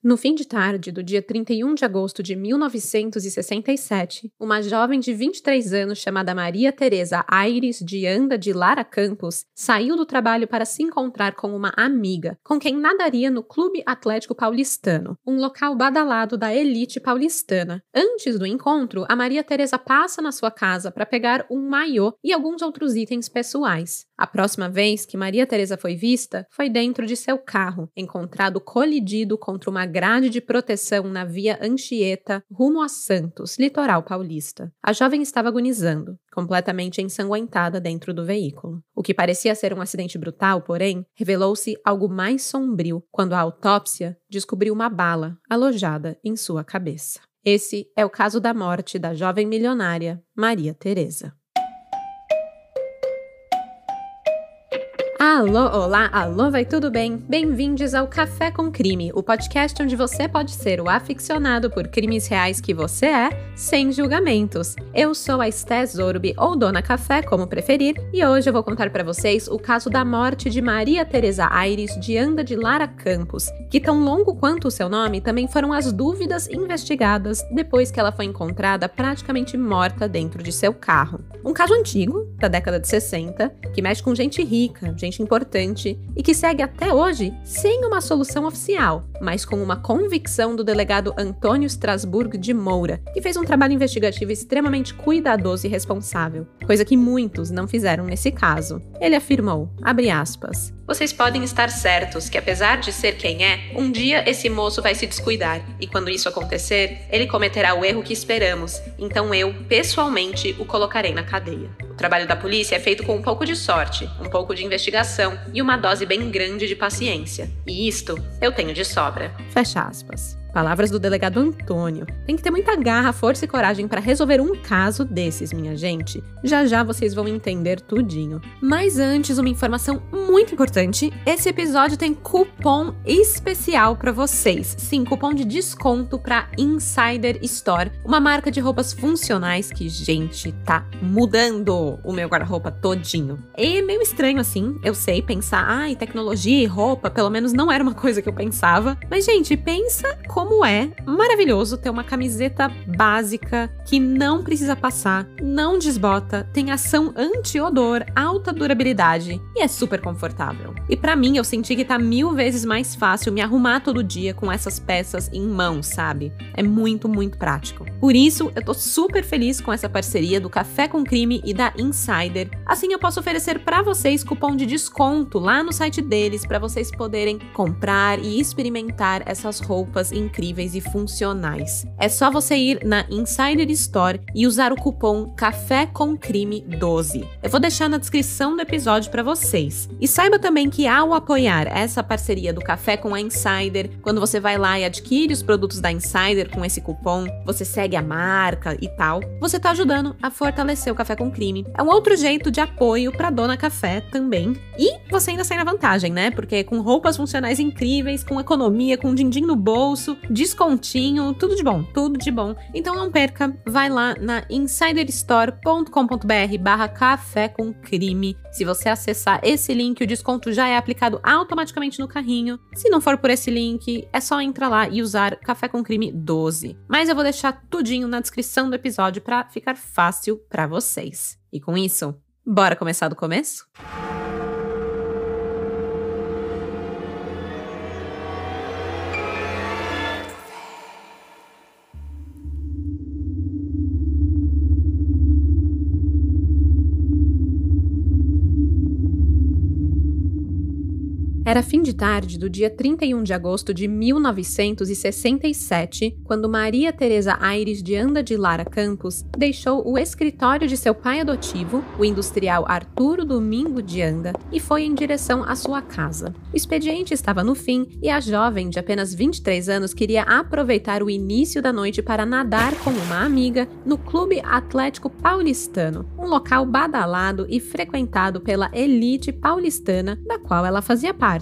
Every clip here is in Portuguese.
No fim de tarde do dia 31 de agosto de 1967, uma jovem de 23 anos chamada Maria Teresa Aires de Anda de Lara Campos saiu do trabalho para se encontrar com uma amiga, com quem nadaria no Clube Atlético Paulistano, um local badalado da elite paulistana. Antes do encontro, a Maria Teresa passa na sua casa para pegar um maiô e alguns outros itens pessoais. A próxima vez que Maria Teresa foi vista foi dentro de seu carro, encontrado colidido contra uma grade de proteção na via Anchieta, rumo a Santos, litoral paulista. A jovem estava agonizando, completamente ensanguentada dentro do veículo. O que parecia ser um acidente brutal, porém, revelou-se algo mais sombrio quando a autópsia descobriu uma bala alojada em sua cabeça. Esse é o caso da morte da jovem milionária Maria Teresa. Alô, olá, alô, vai tudo bem? Bem-vindos ao Café com Crime, o podcast onde você pode ser o aficionado por crimes reais que você é, sem julgamentos. Eu sou a Esté Zorbi, ou Dona Café, como preferir, e hoje eu vou contar para vocês o caso da morte de Maria Teresa Aires de Anda de Lara Campos, que tão longo quanto o seu nome também foram as dúvidas investigadas depois que ela foi encontrada praticamente morta dentro de seu carro. Um caso antigo, da década de 60, que mexe com gente rica, gente importante e que segue até hoje sem uma solução oficial, mas com uma convicção do delegado Antônio Strasburg de Moura, que fez um trabalho investigativo extremamente cuidadoso e responsável, coisa que muitos não fizeram nesse caso. Ele afirmou, abre aspas, "Vocês podem estar certos que, apesar de ser quem é, um dia esse moço vai se descuidar, e quando isso acontecer, ele cometerá o erro que esperamos, então eu, pessoalmente, o colocarei na cadeia." O trabalho da polícia é feito com um pouco de sorte, um pouco de investigação e uma dose bem grande de paciência. E isto eu tenho de sobra. Fecha aspas. Palavras do delegado Antônio. Tem que ter muita garra, força e coragem para resolver um caso desses, minha gente. Já já vocês vão entender tudinho. Mas antes, uma informação muito importante. Esse episódio tem cupom especial para vocês. Sim, cupom de desconto para Insider Store, uma marca de roupas funcionais que, gente, tá mudando o meu guarda-roupa todinho. É meio estranho assim, eu sei, pensar, ai, tecnologia e roupa, pelo menos não era uma coisa que eu pensava. Mas, gente, pensa como é maravilhoso ter uma camiseta básica que não precisa passar, não desbota, tem ação anti-odor, alta durabilidade e é super confortável. E pra mim, eu senti que tá 1000 vezes mais fácil me arrumar todo dia com essas peças em mãos, sabe? É muito, muito prático. Por isso, eu tô super feliz com essa parceria do Café com Crime e da Insider. Assim, eu posso oferecer pra vocês cupom de desconto lá no site deles pra vocês poderem comprar e experimentar essas roupas incríveis e funcionais. É só você ir na Insider Store e usar o cupom Café com Crime 12. Eu vou deixar na descrição do episódio para vocês. E saiba também que ao apoiar essa parceria do Café com a Insider, quando você vai lá e adquire os produtos da Insider com esse cupom, você segue a marca e tal, você tá ajudando a fortalecer o Café com Crime. É um outro jeito de apoio pra Dona Café também. E você ainda sai na vantagem, né? Porque com roupas funcionais incríveis, com economia, com din-din no bolso, descontinho, tudo de bom, tudo de bom. Então não perca, vai lá na insiderstore.com.br/café com crime. Se você acessar esse link, o desconto já é aplicado automaticamente no carrinho. Se não for por esse link, é só entrar lá e usar Café com Crime 12. Mas eu vou deixar tudinho na descrição do episódio para ficar fácil para vocês. E com isso, bora começar do começo? Era fim de tarde do dia 31 de agosto de 1967, quando Maria Teresa Aires de Anda de Lara Campos deixou o escritório de seu pai adotivo, o industrial Arturo Domingo de Anda, e foi em direção à sua casa. O expediente estava no fim e a jovem de apenas 23 anos queria aproveitar o início da noite para nadar com uma amiga no Clube Atlético Paulistano, um local badalado e frequentado pela elite paulistana da qual ela fazia parte.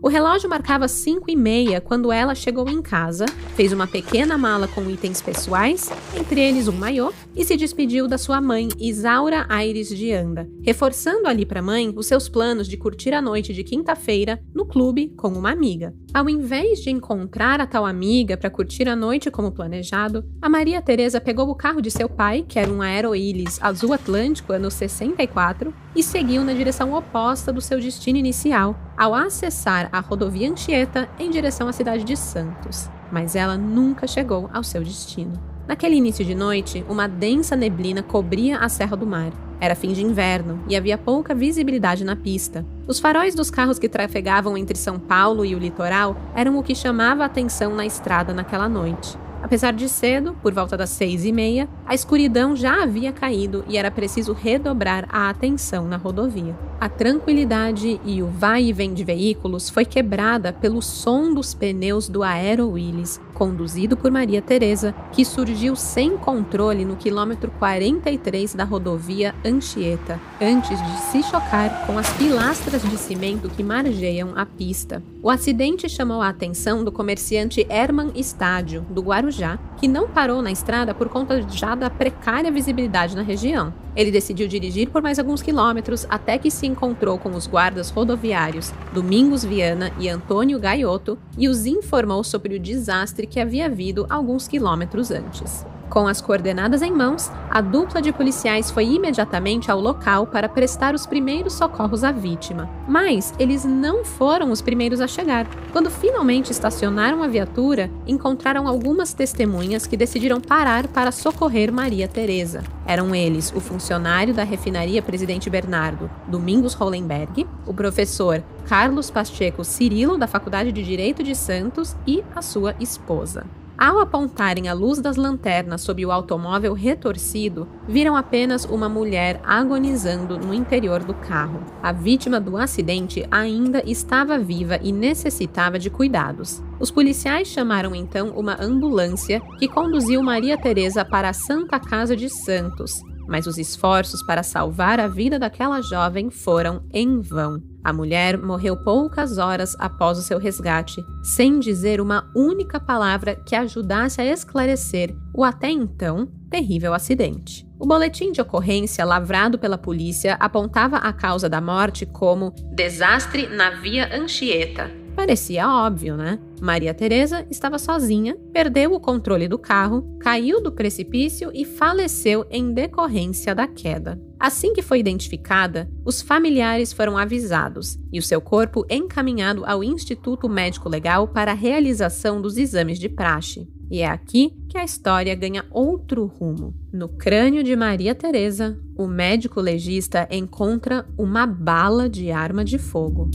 O relógio marcava 5h30 quando ela chegou em casa, fez uma pequena mala com itens pessoais, entre eles um maiô, e se despediu da sua mãe, Isaura Aires de Anda, reforçando ali para a mãe os seus planos de curtir a noite de quinta-feira no clube com uma amiga. Ao invés de encontrar a tal amiga para curtir a noite como planejado, a Maria Teresa pegou o carro de seu pai, que era um Aeroillis azul Atlântico ano 64, e seguiu na direção oposta do seu destino inicial, ao acessar a rodovia Anchieta em direção à cidade de Santos. Mas ela nunca chegou ao seu destino. Naquele início de noite, uma densa neblina cobria a Serra do Mar. Era fim de inverno e havia pouca visibilidade na pista. Os faróis dos carros que trafegavam entre São Paulo e o litoral eram o que chamava a atenção na estrada naquela noite. Apesar de cedo, por volta das 6h30, a escuridão já havia caído e era preciso redobrar a atenção na rodovia. A tranquilidade e o vai e vem de veículos foi quebrada pelo som dos pneus do Aeroillis, conduzido por Maria Teresa, que surgiu sem controle no quilômetro 43 da rodovia Anchieta, antes de se chocar com as pilastras de cimento que margeiam a pista. O acidente chamou a atenção do comerciante Herman Estádio, do Guarujá, que não parou na estrada por conta já da precária visibilidade na região. Ele decidiu dirigir por mais alguns quilômetros até que se encontrou com os guardas rodoviários Domingos Viana e Antônio Gaiotto e os informou sobre o desastre que havia havido alguns quilômetros antes. Com as coordenadas em mãos, a dupla de policiais foi imediatamente ao local para prestar os primeiros socorros à vítima. Mas eles não foram os primeiros a chegar. Quando finalmente estacionaram a viatura, encontraram algumas testemunhas que decidiram parar para socorrer Maria Teresa. Eram eles o funcionário da refinaria Presidente Bernardo, Domingos Hollenberg, o professor Carlos Pacheco Cirilo, da Faculdade de Direito de Santos, e a sua esposa. Ao apontarem a luz das lanternas sob o automóvel retorcido, viram apenas uma mulher agonizando no interior do carro. A vítima do acidente ainda estava viva e necessitava de cuidados. Os policiais chamaram então uma ambulância que conduziu Maria Teresa para a Santa Casa de Santos, mas os esforços para salvar a vida daquela jovem foram em vão. A mulher morreu poucas horas após o seu resgate, sem dizer uma única palavra que ajudasse a esclarecer o até então terrível acidente. O boletim de ocorrência lavrado pela polícia apontava a causa da morte como desastre na via Anchieta. Parecia óbvio, né? Maria Teresa estava sozinha, perdeu o controle do carro, caiu do precipício e faleceu em decorrência da queda. Assim que foi identificada, os familiares foram avisados e o seu corpo encaminhado ao Instituto Médico Legal para a realização dos exames de praxe. E é aqui que a história ganha outro rumo. No crânio de Maria Teresa, o médico legista encontra uma bala de arma de fogo.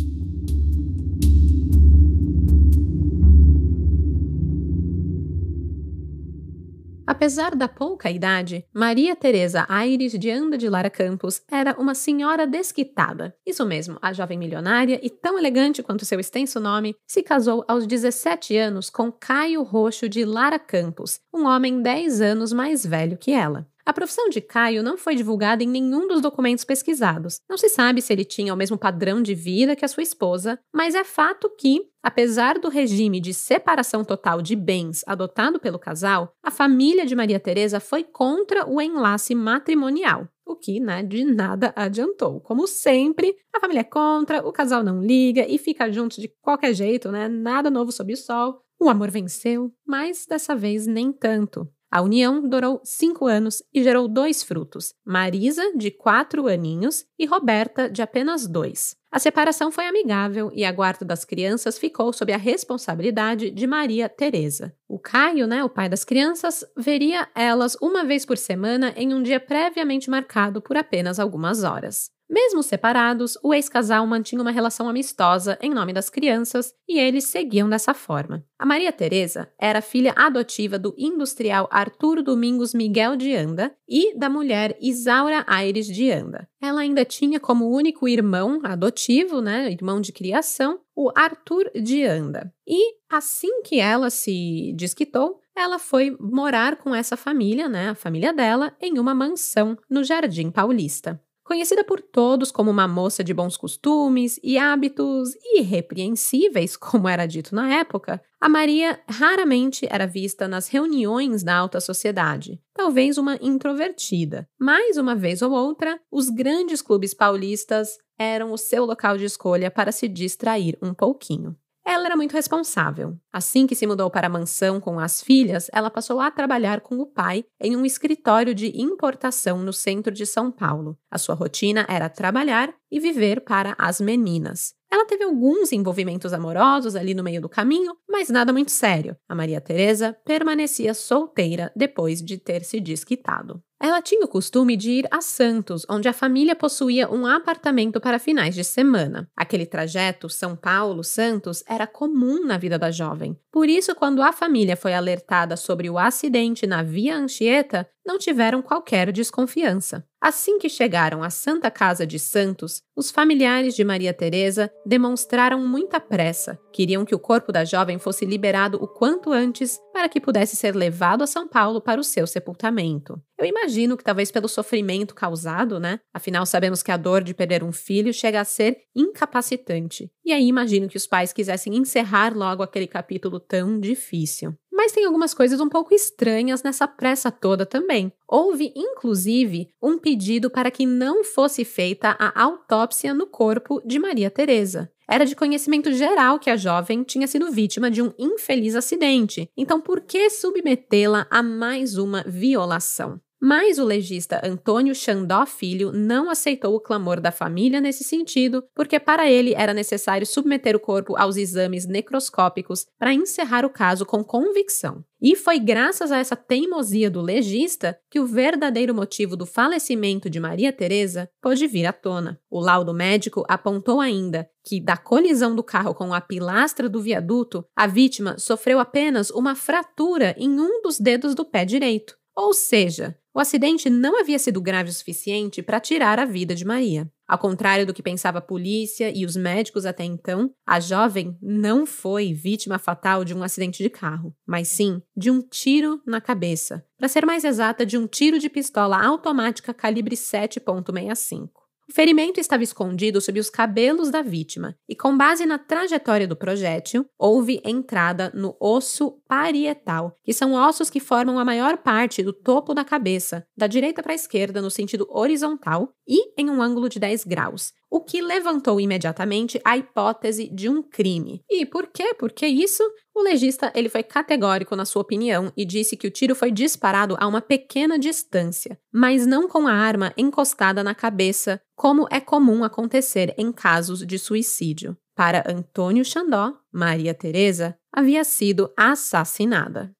Apesar da pouca idade, Maria Teresa Aires de Anda de Lara Campos era uma senhora desquitada. Isso mesmo, a jovem milionária e tão elegante quanto seu extenso nome, se casou aos 17 anos com Caio Roxo de Lara Campos, um homem 10 anos mais velho que ela. A profissão de Caio não foi divulgada em nenhum dos documentos pesquisados. Não se sabe se ele tinha o mesmo padrão de vida que a sua esposa, mas é fato que, apesar do regime de separação total de bens adotado pelo casal, a família de Maria Teresa foi contra o enlace matrimonial, o que, de nada adiantou. Como sempre, a família é contra, o casal não liga e fica junto de qualquer jeito, nada novo sob o sol. O amor venceu, mas dessa vez nem tanto. A união durou 5 anos e gerou 2 frutos, Marisa, de 4 aninhos, e Roberta, de apenas 2. A separação foi amigável e a guarda das crianças ficou sob a responsabilidade de Maria Teresa. O Caio, o pai das crianças, veria elas uma vez por semana em um dia previamente marcado por apenas algumas horas. Mesmo separados, o ex-casal mantinha uma relação amistosa em nome das crianças e eles seguiam dessa forma. A Maria Teresa era filha adotiva do industrial Arthur Domingos Miguel de Anda e da mulher Isaura Aires de Anda. Ela ainda tinha como único irmão adotivo, irmão de criação, o Arthur de Anda. E assim que ela se desquitou, ela foi morar com essa família, a família dela, em uma mansão no Jardim Paulista. Conhecida por todos como uma moça de bons costumes e hábitos irrepreensíveis, como era dito na época, a Maria raramente era vista nas reuniões da alta sociedade, talvez uma introvertida. Mais uma vez ou outra, os grandes clubes paulistas eram o seu local de escolha para se distrair um pouquinho. Ela era muito responsável. Assim que se mudou para a mansão com as filhas, ela passou a trabalhar com o pai em um escritório de importação no centro de São Paulo. A sua rotina era trabalhar e viver para as meninas. Ela teve alguns envolvimentos amorosos ali no meio do caminho, mas nada muito sério. A Maria Teresa permanecia solteira depois de ter se desquitado. Ela tinha o costume de ir a Santos, onde a família possuía um apartamento para finais de semana. Aquele trajeto São Paulo-Santos era comum na vida da jovem. Por isso, quando a família foi alertada sobre o acidente na Via Anchieta, não tiveram qualquer desconfiança. Assim que chegaram à Santa Casa de Santos, os familiares de Maria Teresa demonstraram muita pressa. Queriam que o corpo da jovem fosse liberado o quanto antes para que pudesse ser levado a São Paulo para o seu sepultamento. Eu imagino que talvez pelo sofrimento causado, né? Afinal, sabemos que a dor de perder um filho chega a ser incapacitante. E aí imagino que os pais quisessem encerrar logo aquele capítulo tão difícil. Mas tem algumas coisas um pouco estranhas nessa pressa toda também. Houve, inclusive, um pedido para que não fosse feita a autópsia no corpo de Maria Teresa. Era de conhecimento geral que a jovem tinha sido vítima de um infeliz acidente. Então, por que submetê-la a mais uma violação? Mas o legista Antônio Xandó Filho não aceitou o clamor da família nesse sentido, porque para ele era necessário submeter o corpo aos exames necroscópicos para encerrar o caso com convicção. E foi graças a essa teimosia do legista que o verdadeiro motivo do falecimento de Maria Teresa pôde vir à tona. O laudo médico apontou ainda que, da colisão do carro com a pilastra do viaduto, a vítima sofreu apenas uma fratura em um dos dedos do pé direito. Ou seja, o acidente não havia sido grave o suficiente para tirar a vida de Maria. Ao contrário do que pensava a polícia e os médicos até então, a jovem não foi vítima fatal de um acidente de carro, mas sim de um tiro na cabeça. Para ser mais exata, de um tiro de pistola automática calibre 7.65. O ferimento estava escondido sob os cabelos da vítima e, com base na trajetória do projétil, houve entrada no osso parietal, que são ossos que formam a maior parte do topo da cabeça, da direita para a esquerda no sentido horizontal e em um ângulo de 10 graus, o que levantou imediatamente a hipótese de um crime. E por quê? Por que isso? O legista ele foi categórico na sua opinião e disse que o tiro foi disparado a uma pequena distância, mas não com a arma encostada na cabeça, como é comum acontecer em casos de suicídio. Para Antônio Xandó, Maria Teresa havia sido assassinada.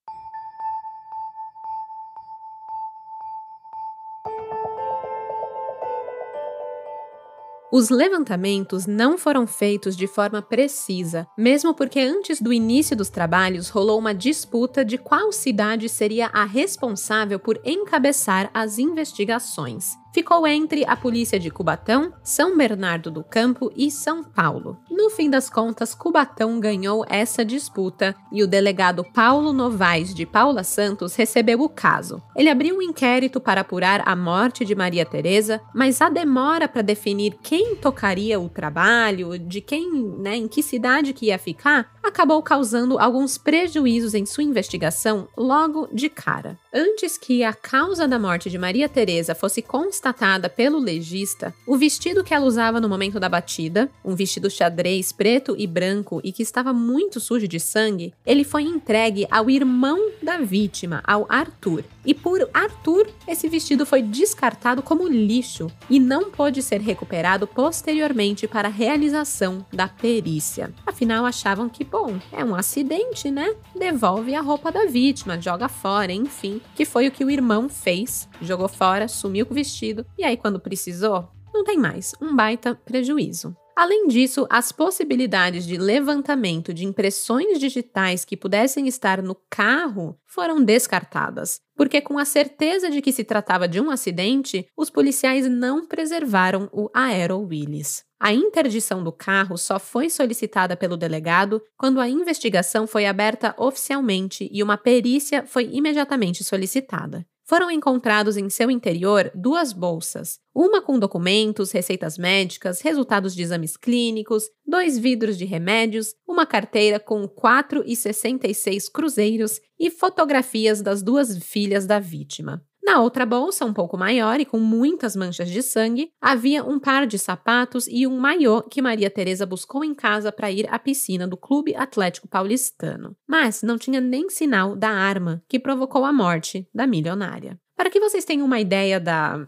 Os levantamentos não foram feitos de forma precisa, mesmo porque antes do início dos trabalhos rolou uma disputa de qual cidade seria a responsável por encabeçar as investigações. Ficou entre a polícia de Cubatão, São Bernardo do Campo e São Paulo. No fim das contas, Cubatão ganhou essa disputa e o delegado Paulo Novaes de Paula Santos recebeu o caso. Ele abriu um inquérito para apurar a morte de Maria Teresa, mas a demora para definir quem tocaria o trabalho, de quem, em que cidade que ia ficar, acabou causando alguns prejuízos em sua investigação logo de cara. Antes que a causa da morte de Maria Teresa fosse constatada pelo legista, o vestido que ela usava no momento da batida, um vestido xadrez preto e branco e que estava muito sujo de sangue, ele foi entregue ao irmão da vítima, ao Arthur. E por Arthur, esse vestido foi descartado como lixo e não pôde ser recuperado posteriormente para a realização da perícia. Afinal, achavam que, é um acidente, né? Devolve a roupa da vítima, joga fora, enfim, que foi o que o irmão fez. Jogou fora, sumiu com o vestido e aí quando precisou, não tem mais, um baita prejuízo. Além disso, as possibilidades de levantamento de impressões digitais que pudessem estar no carro foram descartadas, porque com a certeza de que se tratava de um acidente, os policiais não preservaram o Aero Willis. A interdição do carro só foi solicitada pelo delegado quando a investigação foi aberta oficialmente e uma perícia foi imediatamente solicitada. foram encontrados em seu interior 2 bolsas, uma com documentos, receitas médicas, resultados de exames clínicos, 2 vidros de remédios, uma carteira com 4,66 cruzeiros e fotografias das 2 filhas da vítima. Na outra bolsa, um pouco maior e com muitas manchas de sangue, havia um par de sapatos e um maiô que Maria Teresa buscou em casa para ir à piscina do Clube Atlético Paulistano. Mas não tinha nem sinal da arma que provocou a morte da milionária. Para que vocês tenham uma ideia da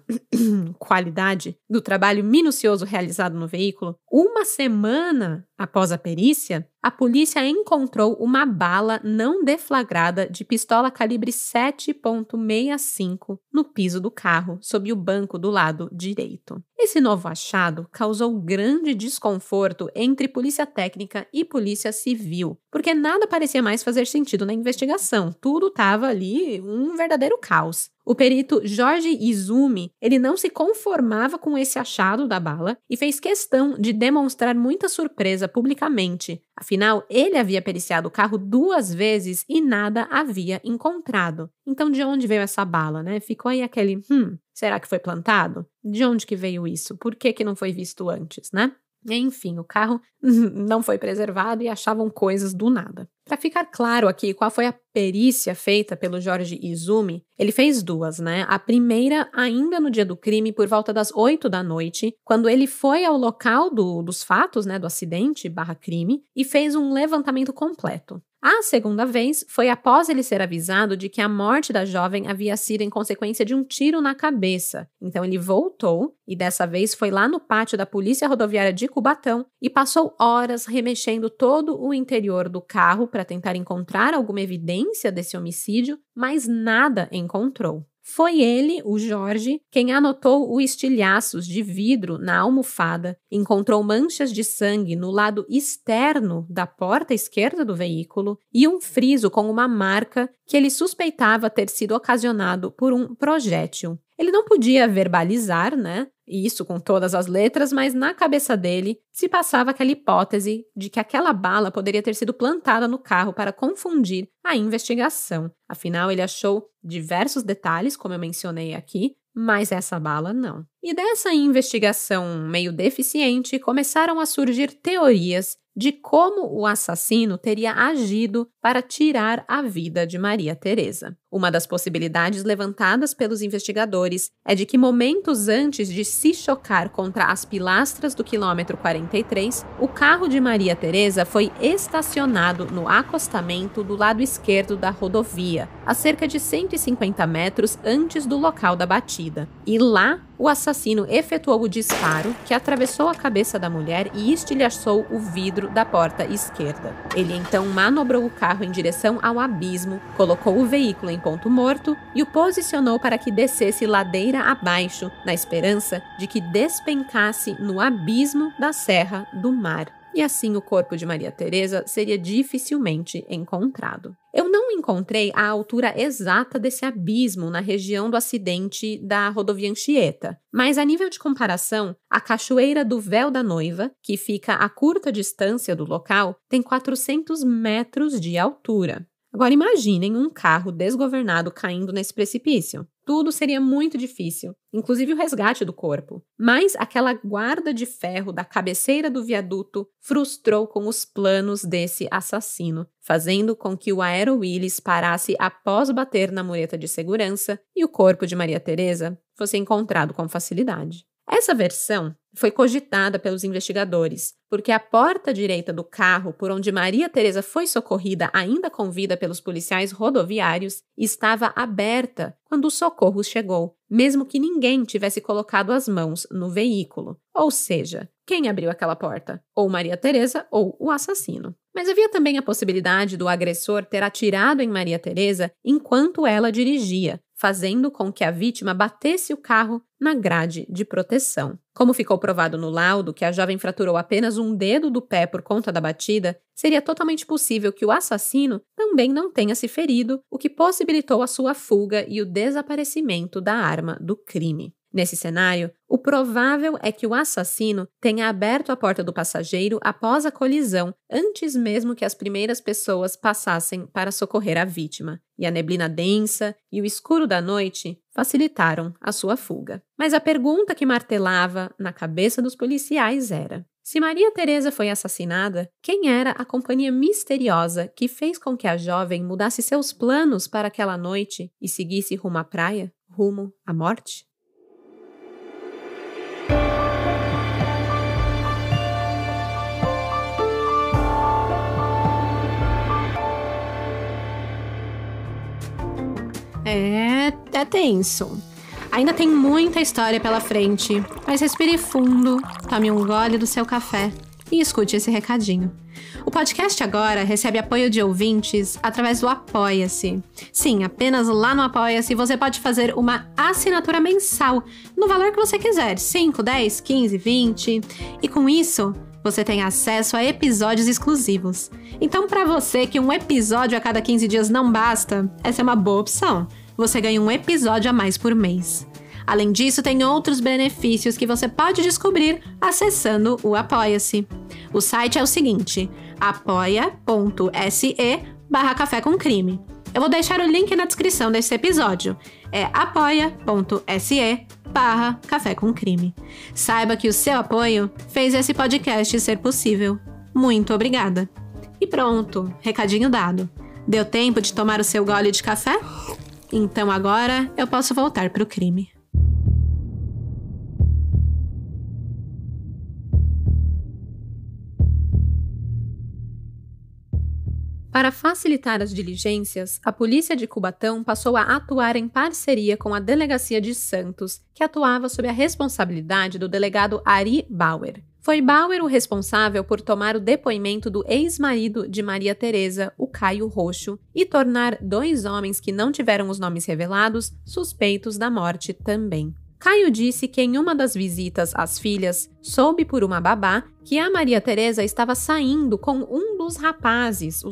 qualidade do trabalho minucioso realizado no veículo, uma semana após a perícia, a polícia encontrou uma bala não deflagrada de pistola calibre 7,65 no piso do carro, sob o banco do lado direito. Esse novo achado causou grande desconforto entre polícia técnica e polícia civil, porque nada parecia mais fazer sentido na investigação. Tudo estava ali um verdadeiro caos. O perito Jorge Izumi, ele não se conformava com esse achado da bala e fez questão de demonstrar muita surpresa publicamente. Afinal, ele havia periciado o carro 2 vezes e nada havia encontrado. Então, de onde veio essa bala, né? Ficou aí aquele, será que foi plantado? De onde que veio isso? Por que não foi visto antes, né? Enfim, o carro não foi preservado e achavam coisas do nada. Para ficar claro aqui qual foi a perícia feita pelo Jorge Izumi, ele fez 2, né? A primeira ainda no dia do crime, por volta das 8 da noite, quando ele foi ao local dos fatos, né, do acidente / crime, e fez um levantamento completo. A segunda vez foi após ele ser avisado de que a morte da jovem havia sido em consequência de um tiro na cabeça. Então ele voltou e dessa vez foi lá no pátio da Polícia Rodoviária de Cubatão e passou horas remexendo todo o interior do carro para tentar encontrar alguma evidência desse homicídio, mas nada encontrou. Foi ele, o Jorge, quem anotou os estilhaços de vidro na almofada, encontrou manchas de sangue no lado externo da porta esquerda do veículo e um friso com uma marca que ele suspeitava ter sido ocasionado por um projétil. Ele não podia verbalizar, né? Isso com todas as letras, mas na cabeça dele se passava aquela hipótese de que aquela bala poderia ter sido plantada no carro para confundir a investigação. Afinal, ele achou diversos detalhes, como eu mencionei aqui, mas essa bala não. E dessa investigação meio deficiente, começaram a surgir teorias de como o assassino teria agido para tirar a vida de Maria Teresa. Uma das possibilidades levantadas pelos investigadores é de que momentos antes de se chocar contra as pilastras do quilômetro 43, o carro de Maria Teresa foi estacionado no acostamento do lado esquerdo da rodovia, a cerca de 150 metros antes do local da batida. E lá, o assassino efetuou o disparo que atravessou a cabeça da mulher e estilhaçou o vidro da porta esquerda. Ele então manobrou o carro em direção ao abismo, colocou o veículo em ponto morto e o posicionou para que descesse ladeira abaixo, na esperança de que despencasse no abismo da Serra do Mar. E assim o corpo de Maria Teresa seria dificilmente encontrado. Eu não encontrei a altura exata desse abismo na região do acidente da rodovia Anchieta, mas a nível de comparação, a Cachoeira do Véu da Noiva, que fica a curta distância do local, tem 400 metros de altura. Agora imaginem um carro desgovernado caindo nesse precipício. Tudo seria muito difícil, inclusive o resgate do corpo. Mas aquela guarda de ferro da cabeceira do viaduto frustrou com os planos desse assassino, fazendo com que o Aero Willys parasse após bater na mureta de segurança e o corpo de Maria Teresa fosse encontrado com facilidade. Essa versão foi cogitada pelos investigadores, porque a porta direita do carro por onde Maria Teresa foi socorrida, ainda com vida pelos policiais rodoviários, estava aberta quando o socorro chegou, mesmo que ninguém tivesse colocado as mãos no veículo. Ou seja, quem abriu aquela porta? Ou Maria Teresa ou o assassino. Mas havia também a possibilidade do agressor ter atirado em Maria Teresa enquanto ela dirigia, fazendo com que a vítima batesse o carro na grade de proteção. Como ficou provado no laudo que a jovem fraturou apenas um dedo do pé por conta da batida, seria totalmente possível que o assassino também não tenha se ferido, o que possibilitou a sua fuga e o desaparecimento da arma do crime. Nesse cenário, o provável é que o assassino tenha aberto a porta do passageiro após a colisão, antes mesmo que as primeiras pessoas passassem para socorrer a vítima, e a neblina densa e o escuro da noite facilitaram a sua fuga. Mas a pergunta que martelava na cabeça dos policiais era: se Maria Teresa foi assassinada, quem era a companhia misteriosa que fez com que a jovem mudasse seus planos para aquela noite e seguisse rumo à praia, rumo à morte? É tenso. Ainda tem muita história pela frente, mas respire fundo, tome um gole do seu café e escute esse recadinho. O podcast agora recebe apoio de ouvintes através do Apoia-se. Sim, apenas lá no Apoia-se você pode fazer uma assinatura mensal, no valor que você quiser, 5, 10, 15, 20, e com isso você tem acesso a episódios exclusivos. Então, para você que um episódio a cada 15 dias não basta, essa é uma boa opção. Você ganha um episódio a mais por mês. Além disso, tem outros benefícios que você pode descobrir acessando o Apoia-se. O site é o seguinte: apoia.se/café com crime. Eu vou deixar o link na descrição desse episódio. É apoia.se/café com crime. Saiba que o seu apoio fez esse podcast ser possível. Muito obrigada. E pronto, recadinho dado. Deu tempo de tomar o seu gole de café? Então agora eu posso voltar para o crime. Para facilitar as diligências, a polícia de Cubatão passou a atuar em parceria com a Delegacia de Santos, que atuava sob a responsabilidade do delegado Ari Bauer. Foi Bauer o responsável por tomar o depoimento do ex-marido de Maria Teresa, o Caio Roxo, e tornar 2 homens que não tiveram os nomes revelados suspeitos da morte também. Caio disse que em uma das visitas às filhas, soube por uma babá que a Maria Teresa estava saindo com um dos rapazes, o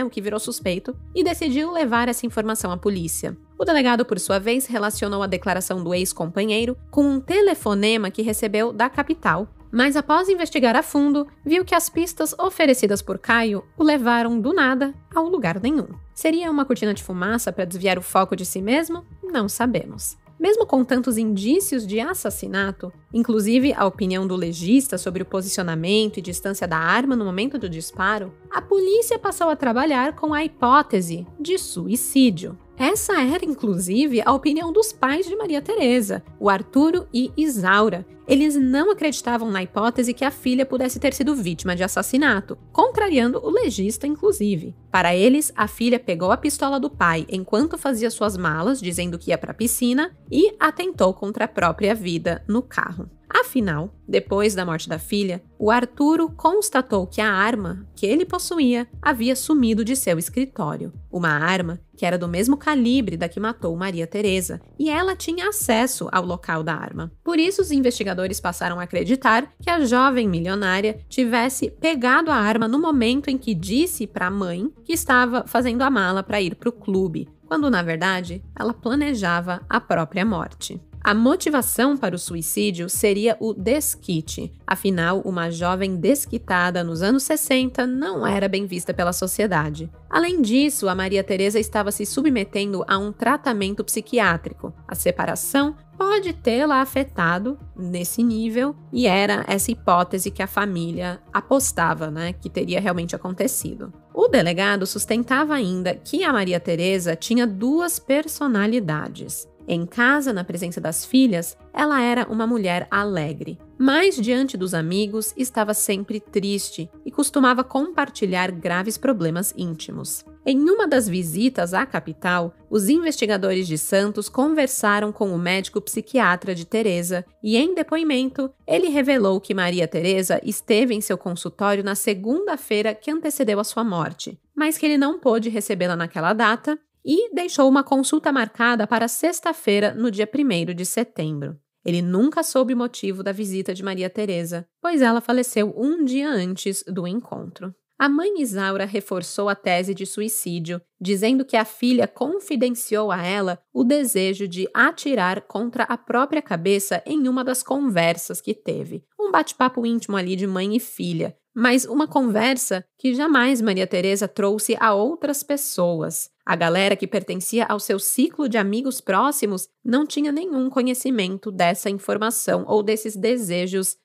que virou suspeito, e decidiu levar essa informação à polícia. O delegado, por sua vez, relacionou a declaração do ex-companheiro com um telefonema que recebeu da capital, mas após investigar a fundo, viu que as pistas oferecidas por Caio o levaram do nada ao lugar nenhum. Seria uma cortina de fumaça para desviar o foco de si mesmo? Não sabemos. Mesmo com tantos indícios de assassinato, inclusive a opinião do legista sobre o posicionamento e distância da arma no momento do disparo, a polícia passou a trabalhar com a hipótese de suicídio. Essa era, inclusive, a opinião dos pais de Maria Teresa, o Arturo e Isaura. Eles não acreditavam na hipótese que a filha pudesse ter sido vítima de assassinato, contrariando o legista, inclusive. Para eles, a filha pegou a pistola do pai enquanto fazia suas malas, dizendo que ia para a piscina, e atentou contra a própria vida no carro. Afinal, depois da morte da filha, o Arturo constatou que a arma que ele possuía havia sumido de seu escritório. Uma arma que era do mesmo calibre da que matou Maria Teresa, e ela tinha acesso ao local da arma. Por isso, os investigadores passaram a acreditar que a jovem milionária tivesse pegado a arma no momento em que disse para a mãe que estava fazendo a mala para ir para o clube, quando, na verdade, ela planejava a própria morte. A motivação para o suicídio seria o desquite. Afinal, uma jovem desquitada nos anos 60 não era bem vista pela sociedade. Além disso, a Maria Teresa estava se submetendo a um tratamento psiquiátrico. A separação pode tê-la afetado nesse nível, e era essa hipótese que a família apostava, que teria realmente acontecido. O delegado sustentava ainda que a Maria Teresa tinha 2 personalidades. Em casa, na presença das filhas, ela era uma mulher alegre, mas diante dos amigos estava sempre triste e costumava compartilhar graves problemas íntimos. Em uma das visitas à capital, os investigadores de Santos conversaram com o médico psiquiatra de Teresa e, em depoimento, ele revelou que Maria Teresa esteve em seu consultório na segunda-feira que antecedeu a sua morte, mas que ele não pôde recebê-la naquela data e deixou uma consulta marcada para sexta-feira, no dia 1º de setembro. Ele nunca soube o motivo da visita de Maria Teresa, pois ela faleceu um dia antes do encontro. A mãe Isaura reforçou a tese de suicídio, dizendo que a filha confidenciou a ela o desejo de atirar contra a própria cabeça em uma das conversas que teve. Um bate-papo íntimo ali de mãe e filha, mas uma conversa que jamais Maria Teresa trouxe a outras pessoas. A galera que pertencia ao seu ciclo de amigos próximos não tinha nenhum conhecimento dessa informação ou desses desejos,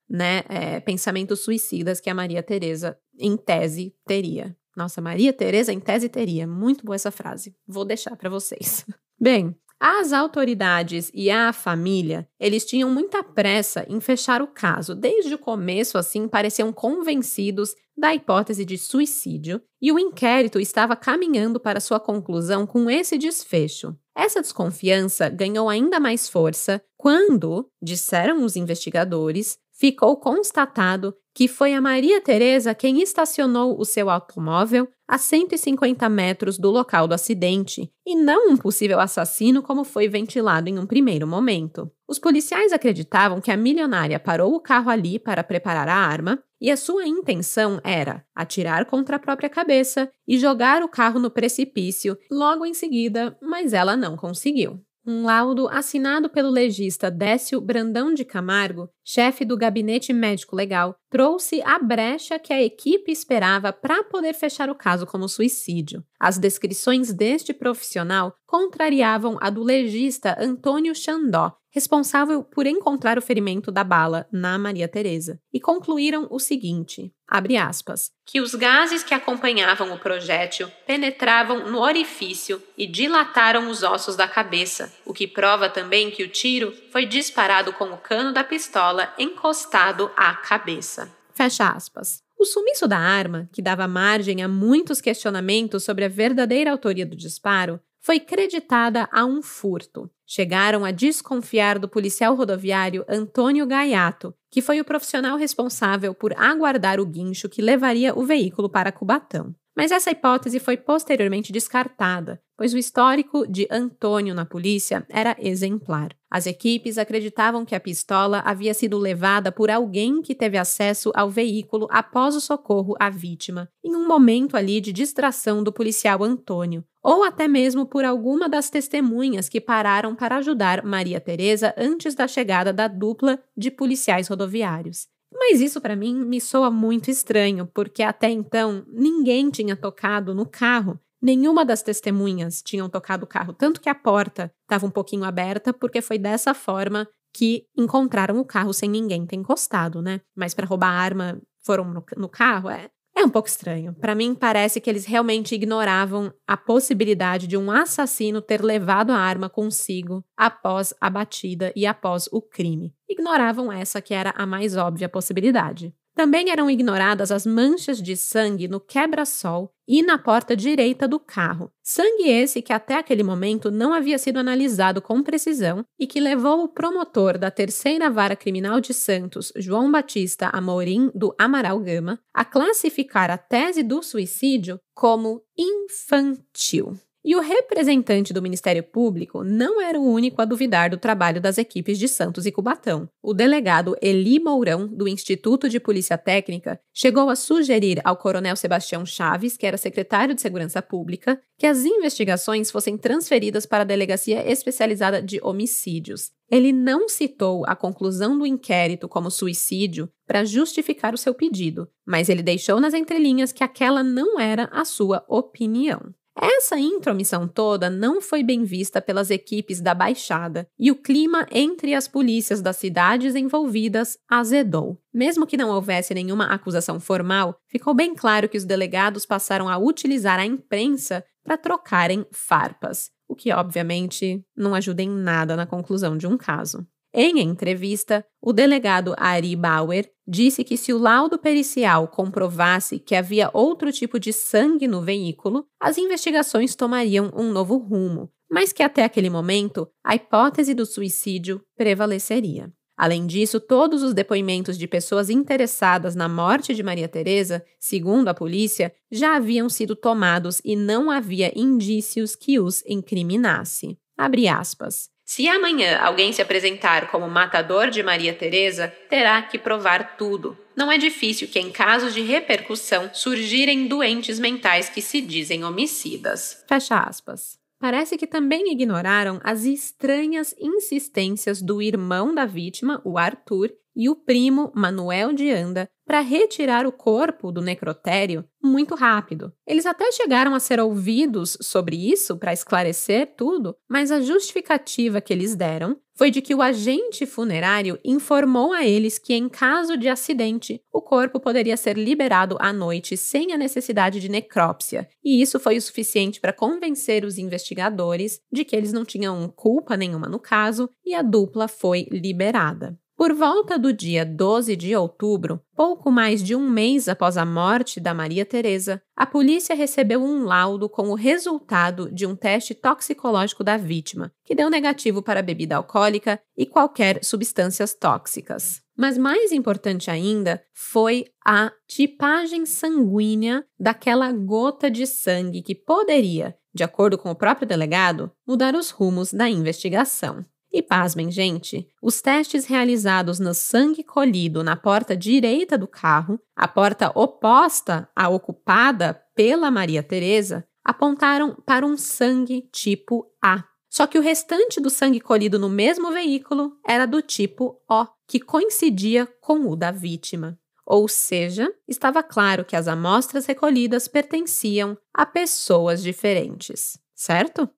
pensamentos suicidas que a Maria Teresa, em tese, teria. Nossa, Maria Teresa, em tese, teria. Muito boa essa frase. Vou deixar para vocês. Bem, as autoridades e a família, eles tinham muita pressa em fechar o caso. Desde o começo, assim, pareciam convencidos da hipótese de suicídio e o inquérito estava caminhando para sua conclusão com esse desfecho. Essa desconfiança ganhou ainda mais força quando, disseram os investigadores, ficou constatado que foi a Maria Teresa quem estacionou o seu automóvel a 150 metros do local do acidente, e não um possível assassino como foi ventilado em um primeiro momento. Os policiais acreditavam que a milionária parou o carro ali para preparar a arma, e a sua intenção era atirar contra a própria cabeça e jogar o carro no precipício logo em seguida, mas ela não conseguiu. Um laudo assinado pelo legista Décio Brandão de Camargo, chefe do gabinete médico legal, trouxe a brecha que a equipe esperava para poder fechar o caso como suicídio. As descrições deste profissional contrariavam a do legista Antônio Xandó, responsável por encontrar o ferimento da bala na Maria Teresa, e concluíram o seguinte, abre aspas, que os gases que acompanhavam o projétil penetravam no orifício e dilataram os ossos da cabeça, o que prova também que o tiro foi disparado com o cano da pistola encostado à cabeça. Fecha aspas. O sumiço da arma, que dava margem a muitos questionamentos sobre a verdadeira autoria do disparo, foi creditada a um furto. Chegaram a desconfiar do policial rodoviário Antônio Gaiato, que foi o profissional responsável por aguardar o guincho que levaria o veículo para Cubatão. Mas essa hipótese foi posteriormente descartada, pois o histórico de Antônio na polícia era exemplar. As equipes acreditavam que a pistola havia sido levada por alguém que teve acesso ao veículo após o socorro à vítima, em um momento ali de distração do policial Antônio, ou até mesmo por alguma das testemunhas que pararam para ajudar Maria Teresa antes da chegada da dupla de policiais rodoviários. Mas isso para mim me soa muito estranho, porque até então ninguém tinha tocado no carro. Nenhuma das testemunhas tinham tocado o carro, tanto que a porta estava um pouquinho aberta, porque foi dessa forma que encontraram o carro sem ninguém ter encostado, né? Mas para roubar a arma foram no carro, é um pouco estranho. Para mim, parece que eles realmente ignoravam a possibilidade de um assassino ter levado a arma consigo após a batida e após o crime. Ignoravam essa que era a mais óbvia possibilidade. Também eram ignoradas as manchas de sangue no quebra-sol e na porta direita do carro. Sangue esse que até aquele momento não havia sido analisado com precisão e que levou o promotor da Terceira Vara Criminal de Santos, João Batista Amorim do Amaral Gama, a classificar a tese do suicídio como infantil. E o representante do Ministério Público não era o único a duvidar do trabalho das equipes de Santos e Cubatão. O delegado Eli Mourão, do Instituto de Polícia Técnica, chegou a sugerir ao coronel Sebastião Chaves, que era secretário de Segurança Pública, que as investigações fossem transferidas para a Delegacia Especializada de Homicídios. Ele não citou a conclusão do inquérito como suicídio para justificar o seu pedido, mas ele deixou nas entrelinhas que aquela não era a sua opinião. Essa intromissão toda não foi bem vista pelas equipes da Baixada e o clima entre as polícias das cidades envolvidas azedou. Mesmo que não houvesse nenhuma acusação formal, ficou bem claro que os delegados passaram a utilizar a imprensa para trocarem farpas, o que obviamente não ajuda em nada na conclusão de um caso. Em entrevista, o delegado Ari Bauer disse que se o laudo pericial comprovasse que havia outro tipo de sangue no veículo, as investigações tomariam um novo rumo, mas que até aquele momento a hipótese do suicídio prevaleceria. Além disso, todos os depoimentos de pessoas interessadas na morte de Maria Teresa, segundo a polícia, já haviam sido tomados e não havia indícios que os incriminasse. Abre aspas. Se amanhã alguém se apresentar como matador de Maria Teresa, terá que provar tudo. Não é difícil que, em casos de repercussão, surgirem doentes mentais que se dizem homicidas. Fecha aspas. Parece que também ignoraram as estranhas insistências do irmão da vítima, o Arthur, e o primo, Manuel de Anda, para retirar o corpo do necrotério muito rápido. Eles até chegaram a ser ouvidos sobre isso para esclarecer tudo, mas a justificativa que eles deram foi de que o agente funerário informou a eles que, em caso de acidente, o corpo poderia ser liberado à noite sem a necessidade de necrópsia, e isso foi o suficiente para convencer os investigadores de que eles não tinham culpa nenhuma no caso, e a dupla foi liberada. Por volta do dia 12 de outubro, pouco mais de um mês após a morte da Maria Teresa, a polícia recebeu um laudo com o resultado de um teste toxicológico da vítima, que deu negativo para bebida alcoólica e qualquer substâncias tóxicas. Mas mais importante ainda foi a tipagem sanguínea daquela gota de sangue que poderia, de acordo com o próprio delegado, mudar os rumos da investigação. E pasmem, gente, os testes realizados no sangue colhido na porta direita do carro, a porta oposta à ocupada pela Maria Teresa, apontaram para um sangue tipo A. Só que o restante do sangue colhido no mesmo veículo era do tipo O, que coincidia com o da vítima. Ou seja, estava claro que as amostras recolhidas pertenciam a pessoas diferentes, certo?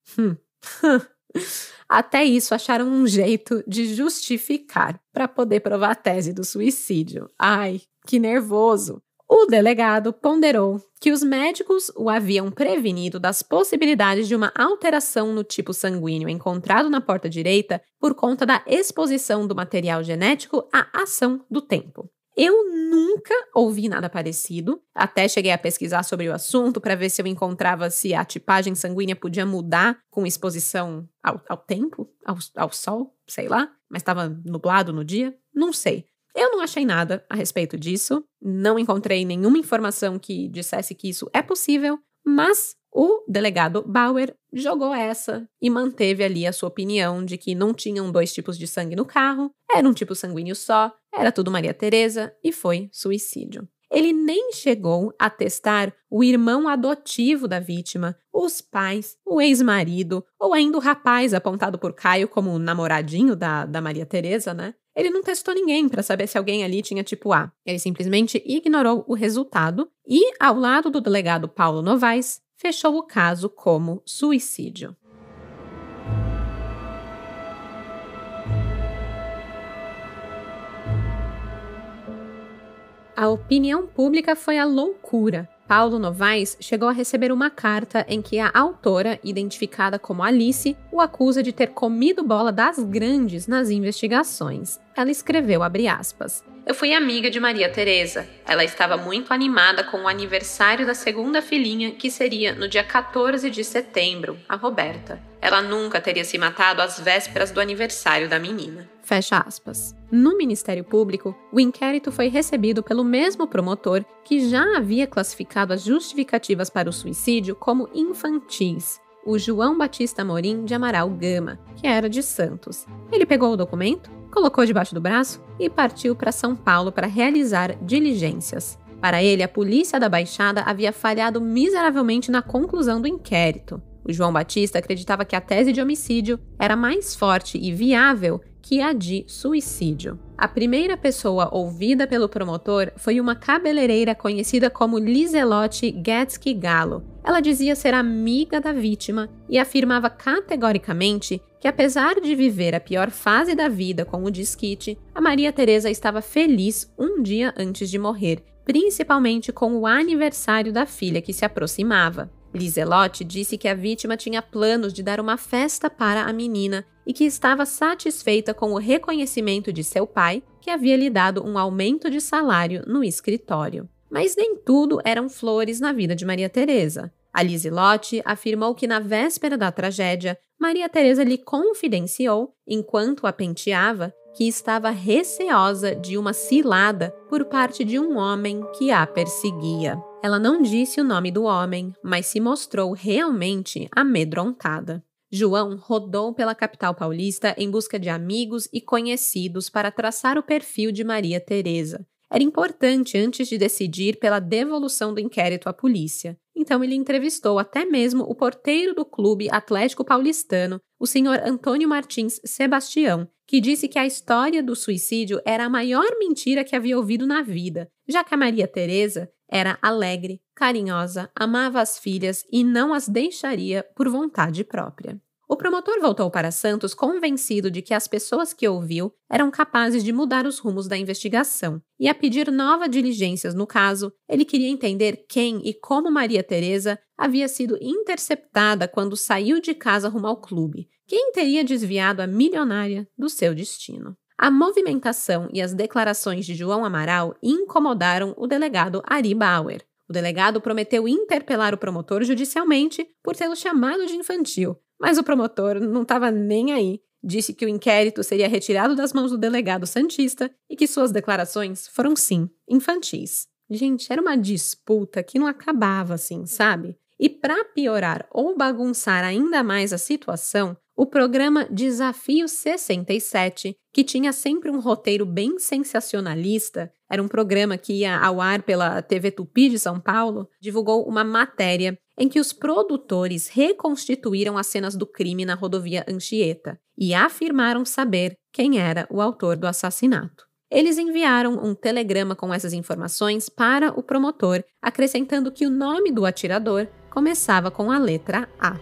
Até isso acharam um jeito de justificar para poder provar a tese do suicídio. Ai, que nervoso! O delegado ponderou que os médicos o haviam prevenido das possibilidades de uma alteração no tipo sanguíneo encontrado na porta direita por conta da exposição do material genético à ação do tempo. Eu nunca ouvi nada parecido, até cheguei a pesquisar sobre o assunto para ver se eu encontrava se a tipagem sanguínea podia mudar com exposição ao tempo, ao sol, sei lá, mas estava nublado no dia, não sei. Eu não achei nada a respeito disso, não encontrei nenhuma informação que dissesse que isso é possível, mas o delegado Bauer jogou essa e manteve ali a sua opinião de que não tinham dois tipos de sangue no carro, era um tipo sanguíneo só, era tudo Maria Teresa e foi suicídio. Ele nem chegou a testar o irmão adotivo da vítima, os pais, o ex-marido ou ainda o rapaz apontado por Caio como o namoradinho da Maria Teresa, né? Ele não testou ninguém para saber se alguém ali tinha tipo A. Ele simplesmente ignorou o resultado e, ao lado do delegado Paulo Novaes, fechou o caso como suicídio. A opinião pública foi a loucura. Paulo Novaes chegou a receber uma carta em que a autora, identificada como Alice, o acusa de ter comido bola das grandes nas investigações. Ela escreveu, abre aspas, "Eu fui amiga de Maria Teresa. Ela estava muito animada com o aniversário da segunda filhinha, que seria no dia 14 de setembro, a Roberta. Ela nunca teria se matado às vésperas do aniversário da menina." Fecha aspas. No Ministério Público, o inquérito foi recebido pelo mesmo promotor que já havia classificado as justificativas para o suicídio como infantis, o João Batista Amorim de Amaral Gama, que era de Santos. Ele pegou o documento, colocou debaixo do braço e partiu para São Paulo para realizar diligências. Para ele, a polícia da Baixada havia falhado miseravelmente na conclusão do inquérito. O João Batista acreditava que a tese de homicídio era mais forte e viável que a de suicídio. A primeira pessoa ouvida pelo promotor foi uma cabeleireira conhecida como Liselotte Guetzky Gallo. Ela dizia ser amiga da vítima e afirmava categoricamente que, apesar de viver a pior fase da vida com o disquite, a Maria Teresa estava feliz um dia antes de morrer, principalmente com o aniversário da filha que se aproximava. Liselotte disse que a vítima tinha planos de dar uma festa para a menina e que estava satisfeita com o reconhecimento de seu pai, que havia lhe dado um aumento de salário no escritório. Mas nem tudo eram flores na vida de Maria Teresa. A Liselotte afirmou que na véspera da tragédia, Maria Teresa lhe confidenciou, enquanto a penteava, que estava receosa de uma cilada por parte de um homem que a perseguia. Ela não disse o nome do homem, mas se mostrou realmente amedrontada. João rodou pela capital paulista em busca de amigos e conhecidos para traçar o perfil de Maria Teresa. Era importante antes de decidir pela devolução do inquérito à polícia. Então ele entrevistou até mesmo o porteiro do Clube Atlético Paulistano, o senhor Antônio Martins Sebastião, que disse que a história do suicídio era a maior mentira que havia ouvido na vida, já que a Maria Teresa era alegre, carinhosa, amava as filhas e não as deixaria por vontade própria. O promotor voltou para Santos convencido de que as pessoas que ouviu eram capazes de mudar os rumos da investigação. E a pedir novas diligências no caso, ele queria entender quem e como Maria Teresa havia sido interceptada quando saiu de casa rumo ao clube. Quem teria desviado a milionária do seu destino? A movimentação e as declarações de João Amaral incomodaram o delegado Ari Bauer. O delegado prometeu interpelar o promotor judicialmente por tê-lo chamado de infantil, mas o promotor não estava nem aí. Disse que o inquérito seria retirado das mãos do delegado santista e que suas declarações foram, sim, infantis. Gente, era uma disputa que não acabava assim, sabe? E para piorar ou bagunçar ainda mais a situação, o programa Desafio 67, que tinha sempre um roteiro bem sensacionalista, era um programa que ia ao ar pela TV Tupi de São Paulo, divulgou uma matéria em que os produtores reconstituíram as cenas do crime na rodovia Anchieta e afirmaram saber quem era o autor do assassinato. Eles enviaram um telegrama com essas informações para o promotor, acrescentando que o nome do atirador começava com a letra A.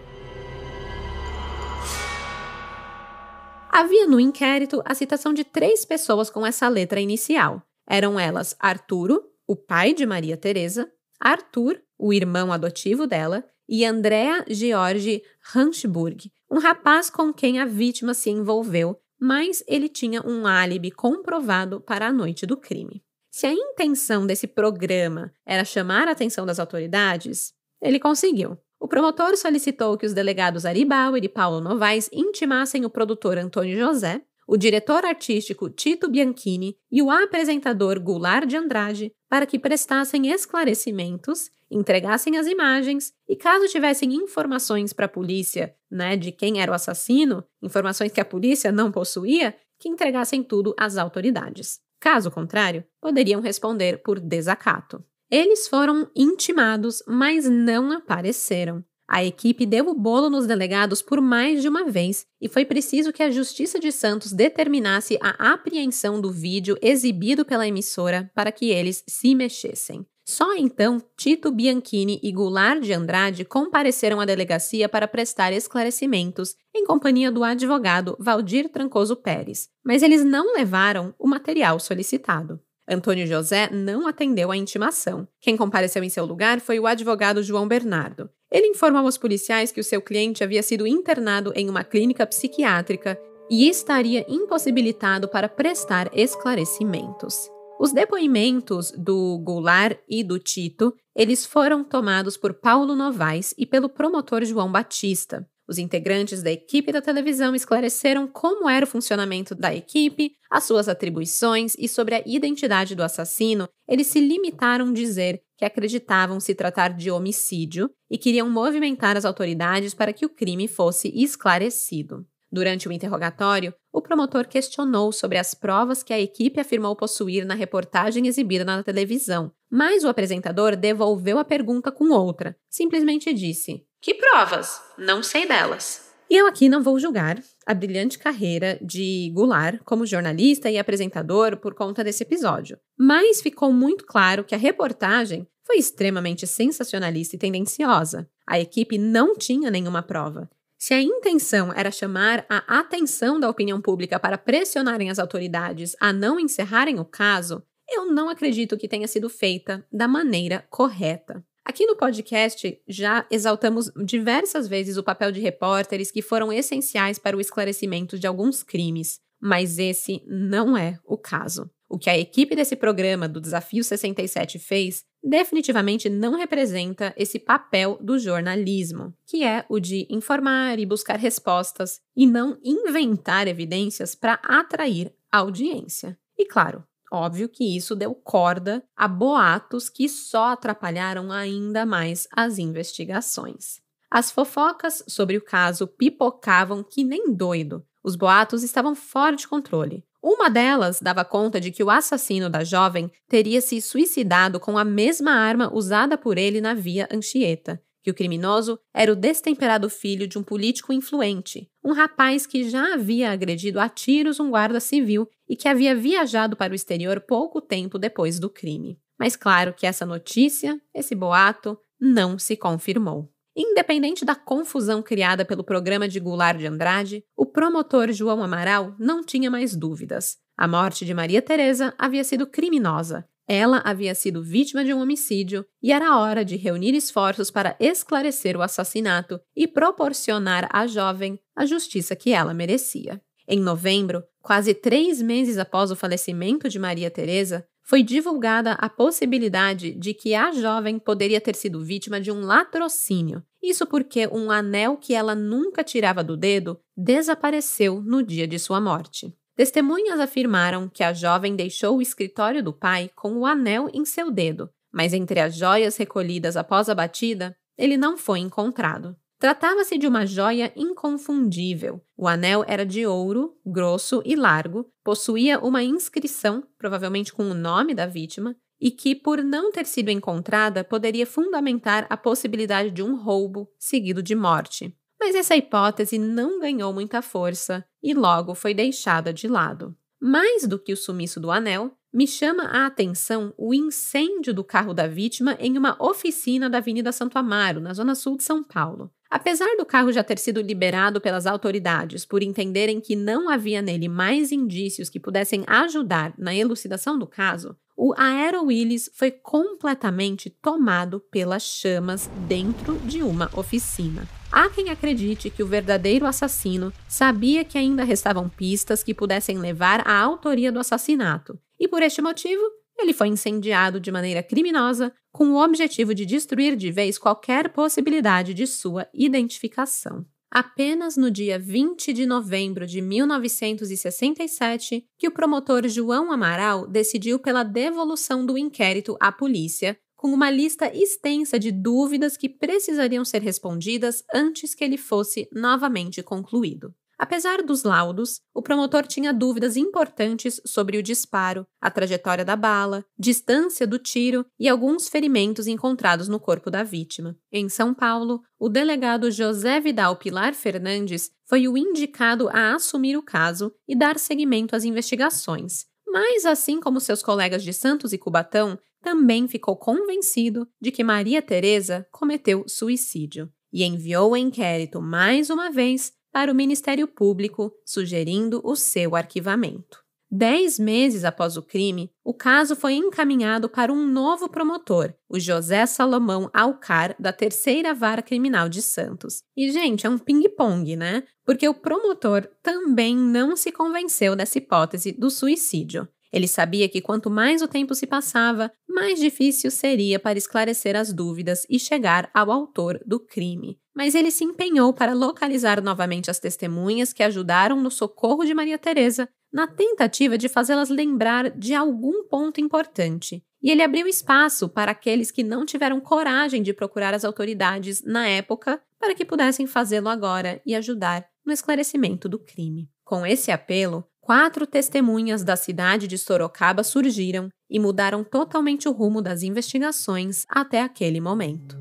Havia no inquérito a citação de 3 pessoas com essa letra inicial. Eram elas Arturo, o pai de Maria Teresa, Arthur, o irmão adotivo dela, e Andrea George Ranchburg, um rapaz com quem a vítima se envolveu, mas ele tinha um álibi comprovado para a noite do crime. Se a intenção desse programa era chamar a atenção das autoridades, ele conseguiu. O promotor solicitou que os delegados Ari Bauer e Paulo Novaes intimassem o produtor Antônio José, o diretor artístico Tito Bianchini e o apresentador Goulart de Andrade para que prestassem esclarecimentos, entregassem as imagens e, caso tivessem informações para a polícia, de quem era o assassino, informações que a polícia não possuía, que entregassem tudo às autoridades. Caso contrário, poderiam responder por desacato. Eles foram intimados, mas não apareceram. A equipe deu o bolo nos delegados por mais de uma vez e foi preciso que a Justiça de Santos determinasse a apreensão do vídeo exibido pela emissora para que eles se mexessem. Só então, Tito Bianchini e Goulart de Andrade compareceram à delegacia para prestar esclarecimentos, em companhia do advogado Valdir Trancoso Pérez, mas eles não levaram o material solicitado. Antônio José não atendeu à intimação. Quem compareceu em seu lugar foi o advogado João Bernardo. Ele informou aos policiais que o seu cliente havia sido internado em uma clínica psiquiátrica e estaria impossibilitado para prestar esclarecimentos. Os depoimentos do Goulart e do Tito, eles foram tomados por Paulo Novaes e pelo promotor João Batista. Os integrantes da equipe da televisão esclareceram como era o funcionamento da equipe, as suas atribuições e sobre a identidade do assassino. Eles se limitaram a dizer que acreditavam se tratar de homicídio e queriam movimentar as autoridades para que o crime fosse esclarecido. Durante o interrogatório, o promotor questionou sobre as provas que a equipe afirmou possuir na reportagem exibida na televisão, mas o apresentador devolveu a pergunta com outra. Simplesmente disse: "Que provas? Não sei delas." E eu aqui não vou julgar a brilhante carreira de Goulart como jornalista e apresentador por conta desse episódio, mas ficou muito claro que a reportagem foi extremamente sensacionalista e tendenciosa. A equipe não tinha nenhuma prova. Se a intenção era chamar a atenção da opinião pública para pressionarem as autoridades a não encerrarem o caso, eu não acredito que tenha sido feita da maneira correta. Aqui no podcast já exaltamos diversas vezes o papel de repórteres que foram essenciais para o esclarecimento de alguns crimes, mas esse não é o caso. O que a equipe desse programa do Desafio 67 fez definitivamente não representa esse papel do jornalismo, que é o de informar e buscar respostas e não inventar evidências para atrair audiência. E claro, óbvio que isso deu corda a boatos que só atrapalharam ainda mais as investigações. As fofocas sobre o caso pipocavam que nem doido. Os boatos estavam fora de controle. Uma delas dava conta de que o assassino da jovem teria se suicidado com a mesma arma usada por ele na Via Anchieta, que o criminoso era o destemperado filho de um político influente, um rapaz que já havia agredido a tiros um guarda civil e que havia viajado para o exterior pouco tempo depois do crime. Mas claro que essa notícia, esse boato, não se confirmou. Independente da confusão criada pelo programa de Goulart de Andrade, o promotor João Amaral não tinha mais dúvidas. A morte de Maria Teresa havia sido criminosa. Ela havia sido vítima de um homicídio e era hora de reunir esforços para esclarecer o assassinato e proporcionar à jovem a justiça que ela merecia. Em novembro, quase 3 meses após o falecimento de Maria Teresa, foi divulgada a possibilidade de que a jovem poderia ter sido vítima de um latrocínio. Isso porque um anel que ela nunca tirava do dedo desapareceu no dia de sua morte. Testemunhas afirmaram que a jovem deixou o escritório do pai com o anel em seu dedo, mas entre as joias recolhidas após a batida, ele não foi encontrado. Tratava-se de uma joia inconfundível. O anel era de ouro, grosso e largo, possuía uma inscrição, provavelmente com o nome da vítima, e que, por não ter sido encontrada, poderia fundamentar a possibilidade de um roubo seguido de morte. Mas essa hipótese não ganhou muita força e logo foi deixada de lado. Mais do que o sumiço do anel, me chama a atenção o incêndio do carro da vítima em uma oficina da Avenida Santo Amaro, na zona sul de São Paulo. Apesar do carro já ter sido liberado pelas autoridades por entenderem que não havia nele mais indícios que pudessem ajudar na elucidação do caso, o Aero Willis foi completamente tomado pelas chamas dentro de uma oficina. Há quem acredite que o verdadeiro assassino sabia que ainda restavam pistas que pudessem levar à autoria do assassinato, e por este motivo, ele foi incendiado de maneira criminosa com o objetivo de destruir de vez qualquer possibilidade de sua identificação. Apenas no dia 20 de novembro de 1967 que o promotor João Amaral decidiu pela devolução do inquérito à polícia, com uma lista extensa de dúvidas que precisariam ser respondidas antes que ele fosse novamente concluído. Apesar dos laudos, o promotor tinha dúvidas importantes sobre o disparo, a trajetória da bala, distância do tiro e alguns ferimentos encontrados no corpo da vítima. Em São Paulo, o delegado José Vidal Pilar Fernandes foi o indicado a assumir o caso e dar seguimento às investigações. Mas, assim como seus colegas de Santos e Cubatão, também ficou convencido de que Maria Teresa cometeu suicídio e enviou o inquérito mais uma vez para o Ministério Público, sugerindo o seu arquivamento. 10 meses após o crime, o caso foi encaminhado para um novo promotor, o José Salomão Alcar, da 3ª Vara Criminal de Santos. E, gente, é um ping-pong, né? Porque o promotor também não se convenceu dessa hipótese do suicídio. Ele sabia que quanto mais o tempo se passava, mais difícil seria para esclarecer as dúvidas e chegar ao autor do crime. Mas ele se empenhou para localizar novamente as testemunhas que ajudaram no socorro de Maria Teresa, na tentativa de fazê-las lembrar de algum ponto importante. E ele abriu espaço para aqueles que não tiveram coragem de procurar as autoridades na época, para que pudessem fazê-lo agora e ajudar no esclarecimento do crime. Com esse apelo, 4 testemunhas da cidade de Sorocaba surgiram e mudaram totalmente o rumo das investigações até aquele momento.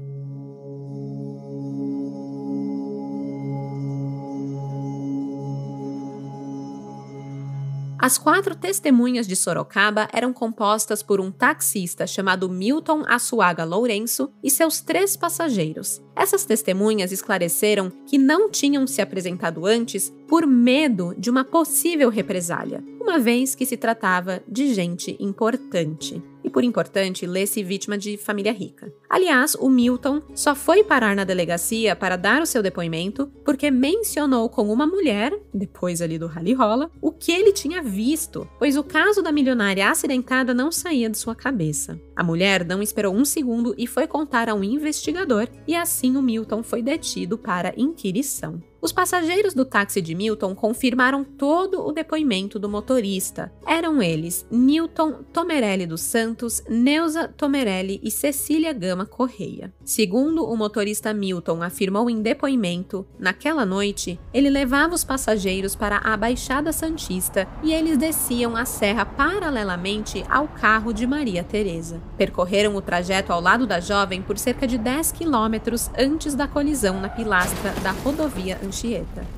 As 4 testemunhas de Sorocaba eram compostas por um taxista chamado Milton Assuaga Lourenço e seus 3 passageiros. Essas testemunhas esclareceram que não tinham se apresentado antes por medo de uma possível represália, uma vez que se tratava de gente importante. E por importante, lê-se vítima de família rica. Aliás, o Milton só foi parar na delegacia para dar o seu depoimento porque mencionou com uma mulher, depois ali do rally rola, o que ele tinha visto, pois o caso da milionária acidentada não saía de sua cabeça. A mulher não esperou um segundo e foi contar a um investigador, e assim o Milton foi detido para inquirição. Os passageiros do táxi de Milton confirmaram todo o depoimento do motorista. Eram eles Newton Tomerelli dos Santos, Neuza Tomerelli e Cecília Gama Correia. Segundo o motorista Milton afirmou em depoimento, naquela noite, ele levava os passageiros para a Baixada Santista e eles desciam a serra paralelamente ao carro de Maria Teresa. Percorreram o trajeto ao lado da jovem por cerca de 10 quilômetros antes da colisão na pilastra da rodovia Anchieta.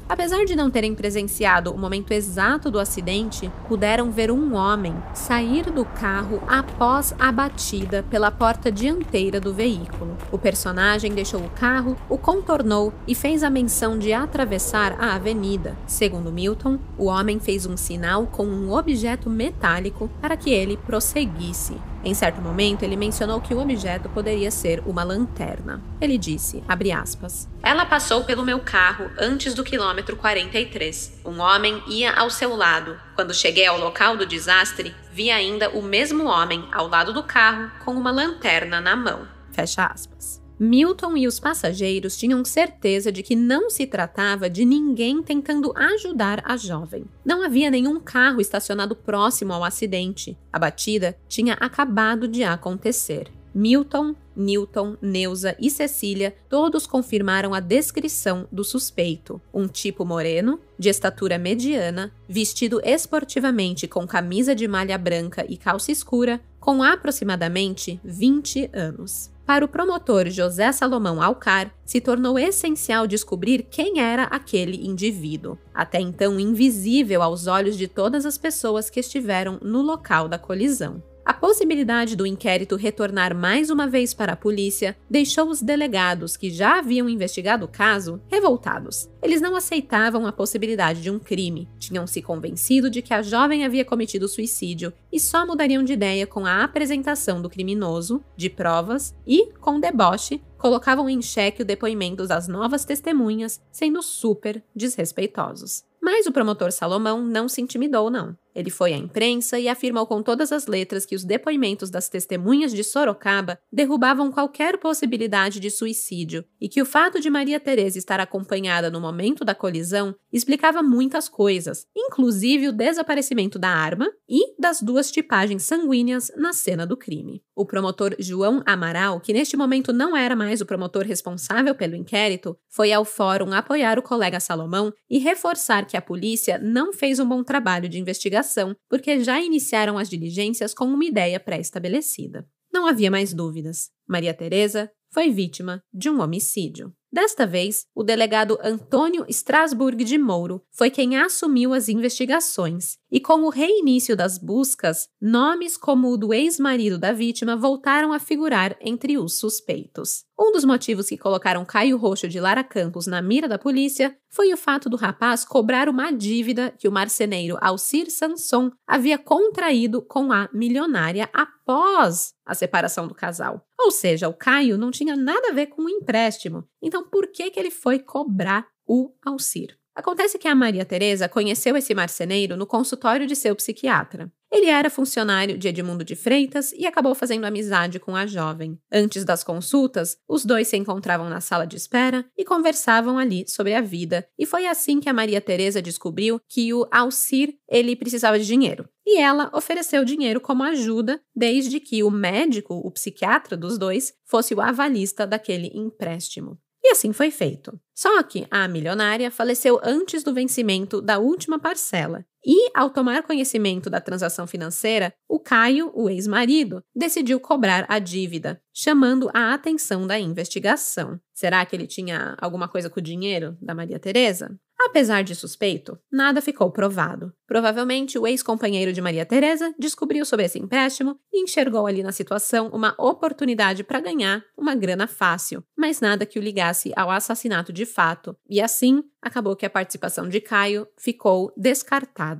Apesar de não terem presenciado o momento exato do acidente, puderam ver um homem sair do carro após a batida pela porta dianteira do veículo. O personagem deixou o carro, o contornou e fez a menção de atravessar a avenida. Segundo Milton, o homem fez um sinal com um objeto metálico para que ele prosseguisse. Em certo momento, ele mencionou que o objeto poderia ser uma lanterna. Ele disse, abre aspas, "Ela passou pelo meu carro antes do quilômetro 43. Um homem ia ao seu lado. Quando cheguei ao local do desastre, vi ainda o mesmo homem ao lado do carro com uma lanterna na mão." Fecha aspas. Milton e os passageiros tinham certeza de que não se tratava de ninguém tentando ajudar a jovem. Não havia nenhum carro estacionado próximo ao acidente. A batida tinha acabado de acontecer. Milton, Newton, Neuza e Cecília todos confirmaram a descrição do suspeito. Um tipo moreno, de estatura mediana, vestido esportivamente com camisa de malha branca e calça escura, com aproximadamente 20 anos. Para o promotor José Salomão Alcar, se tornou essencial descobrir quem era aquele indivíduo, até então invisível aos olhos de todas as pessoas que estiveram no local da colisão. A possibilidade do inquérito retornar mais uma vez para a polícia deixou os delegados que já haviam investigado o caso revoltados. Eles não aceitavam a possibilidade de um crime, tinham se convencido de que a jovem havia cometido suicídio e só mudariam de ideia com a apresentação do criminoso, de provas e, com deboche, colocavam em xeque o depoimento das novas testemunhas, sendo super desrespeitosos. Mas o promotor Salomão não se intimidou, não. Ele foi à imprensa e afirmou com todas as letras que os depoimentos das testemunhas de Sorocaba derrubavam qualquer possibilidade de suicídio e que o fato de Maria Teresa estar acompanhada no momento da colisão explicava muitas coisas, inclusive o desaparecimento da arma e das duas tipagens sanguíneas na cena do crime. O promotor João Amaral, que neste momento não era mais o promotor responsável pelo inquérito, foi ao fórum apoiar o colega Salomão e reforçar que a polícia não fez um bom trabalho de investigação porque já iniciaram as diligências com uma ideia pré-estabelecida. Não havia mais dúvidas. Maria Teresa foi vítima de um homicídio. Desta vez, o delegado Antônio Strasburg de Mouro foi quem assumiu as investigações e, com o reinício das buscas, nomes como o do ex-marido da vítima voltaram a figurar entre os suspeitos. Um dos motivos que colocaram Caio Roxo de Lara Campos na mira da polícia foi o fato do rapaz cobrar uma dívida que o marceneiro Alcir Sanson havia contraído com a milionária após a separação do casal. Ou seja, o Caio não tinha nada a ver com o empréstimo. Então, por que ele foi cobrar o Alcir? Acontece que a Maria Teresa conheceu esse marceneiro no consultório de seu psiquiatra. Ele era funcionário de Edmundo de Freitas e acabou fazendo amizade com a jovem. Antes das consultas, os dois se encontravam na sala de espera e conversavam ali sobre a vida. E foi assim que a Maria Teresa descobriu que o Alcir, ele precisava de dinheiro. E ela ofereceu dinheiro como ajuda, desde que o médico, o psiquiatra dos dois, fosse o avalista daquele empréstimo. E assim foi feito. Só que a milionária faleceu antes do vencimento da última parcela. E, ao tomar conhecimento da transação financeira, o Caio, o ex-marido, decidiu cobrar a dívida, chamando a atenção da investigação. Será que ele tinha alguma coisa com o dinheiro da Maria Teresa? Apesar de suspeito, nada ficou provado. Provavelmente, o ex-companheiro de Maria Teresa descobriu sobre esse empréstimo e enxergou ali na situação uma oportunidade para ganhar uma grana fácil, mas nada que o ligasse ao assassinato de fato. E assim, acabou que a participação de Caio ficou descartada,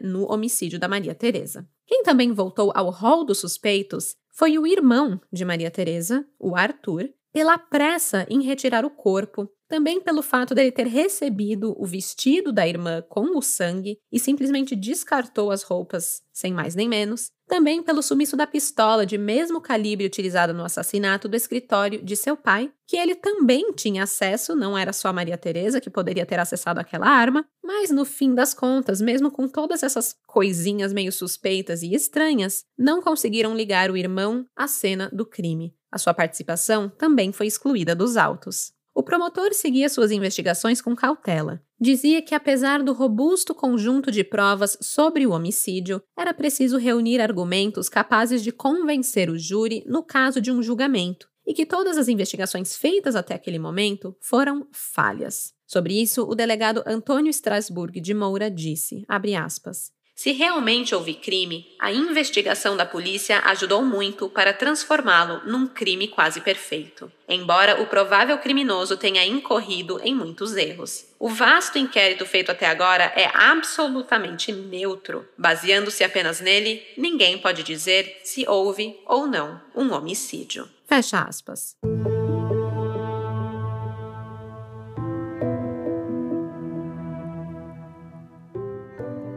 no homicídio da Maria Teresa. Quem também voltou ao rol dos suspeitos foi o irmão de Maria Teresa, o Arthur, pela pressa em retirar o corpo, também pelo fato dele ter recebido o vestido da irmã com o sangue e simplesmente descartou as roupas, sem mais nem menos, também pelo sumiço da pistola de mesmo calibre utilizada no assassinato do escritório de seu pai, que ele também tinha acesso, não era só a Maria Teresa que poderia ter acessado aquela arma, mas no fim das contas, mesmo com todas essas coisinhas meio suspeitas e estranhas, não conseguiram ligar o irmão à cena do crime. A sua participação também foi excluída dos autos. O promotor seguia suas investigações com cautela. Dizia que, apesar do robusto conjunto de provas sobre o homicídio, era preciso reunir argumentos capazes de convencer o júri no caso de um julgamento, e que todas as investigações feitas até aquele momento foram falhas. Sobre isso, o delegado Antônio Strasburg de Moura disse, abre aspas, se realmente houve crime, a investigação da polícia ajudou muito para transformá-lo num crime quase perfeito, embora o provável criminoso tenha incorrido em muitos erros. O vasto inquérito feito até agora é absolutamente neutro. Baseando-se apenas nele, ninguém pode dizer se houve ou não um homicídio. Fecha aspas.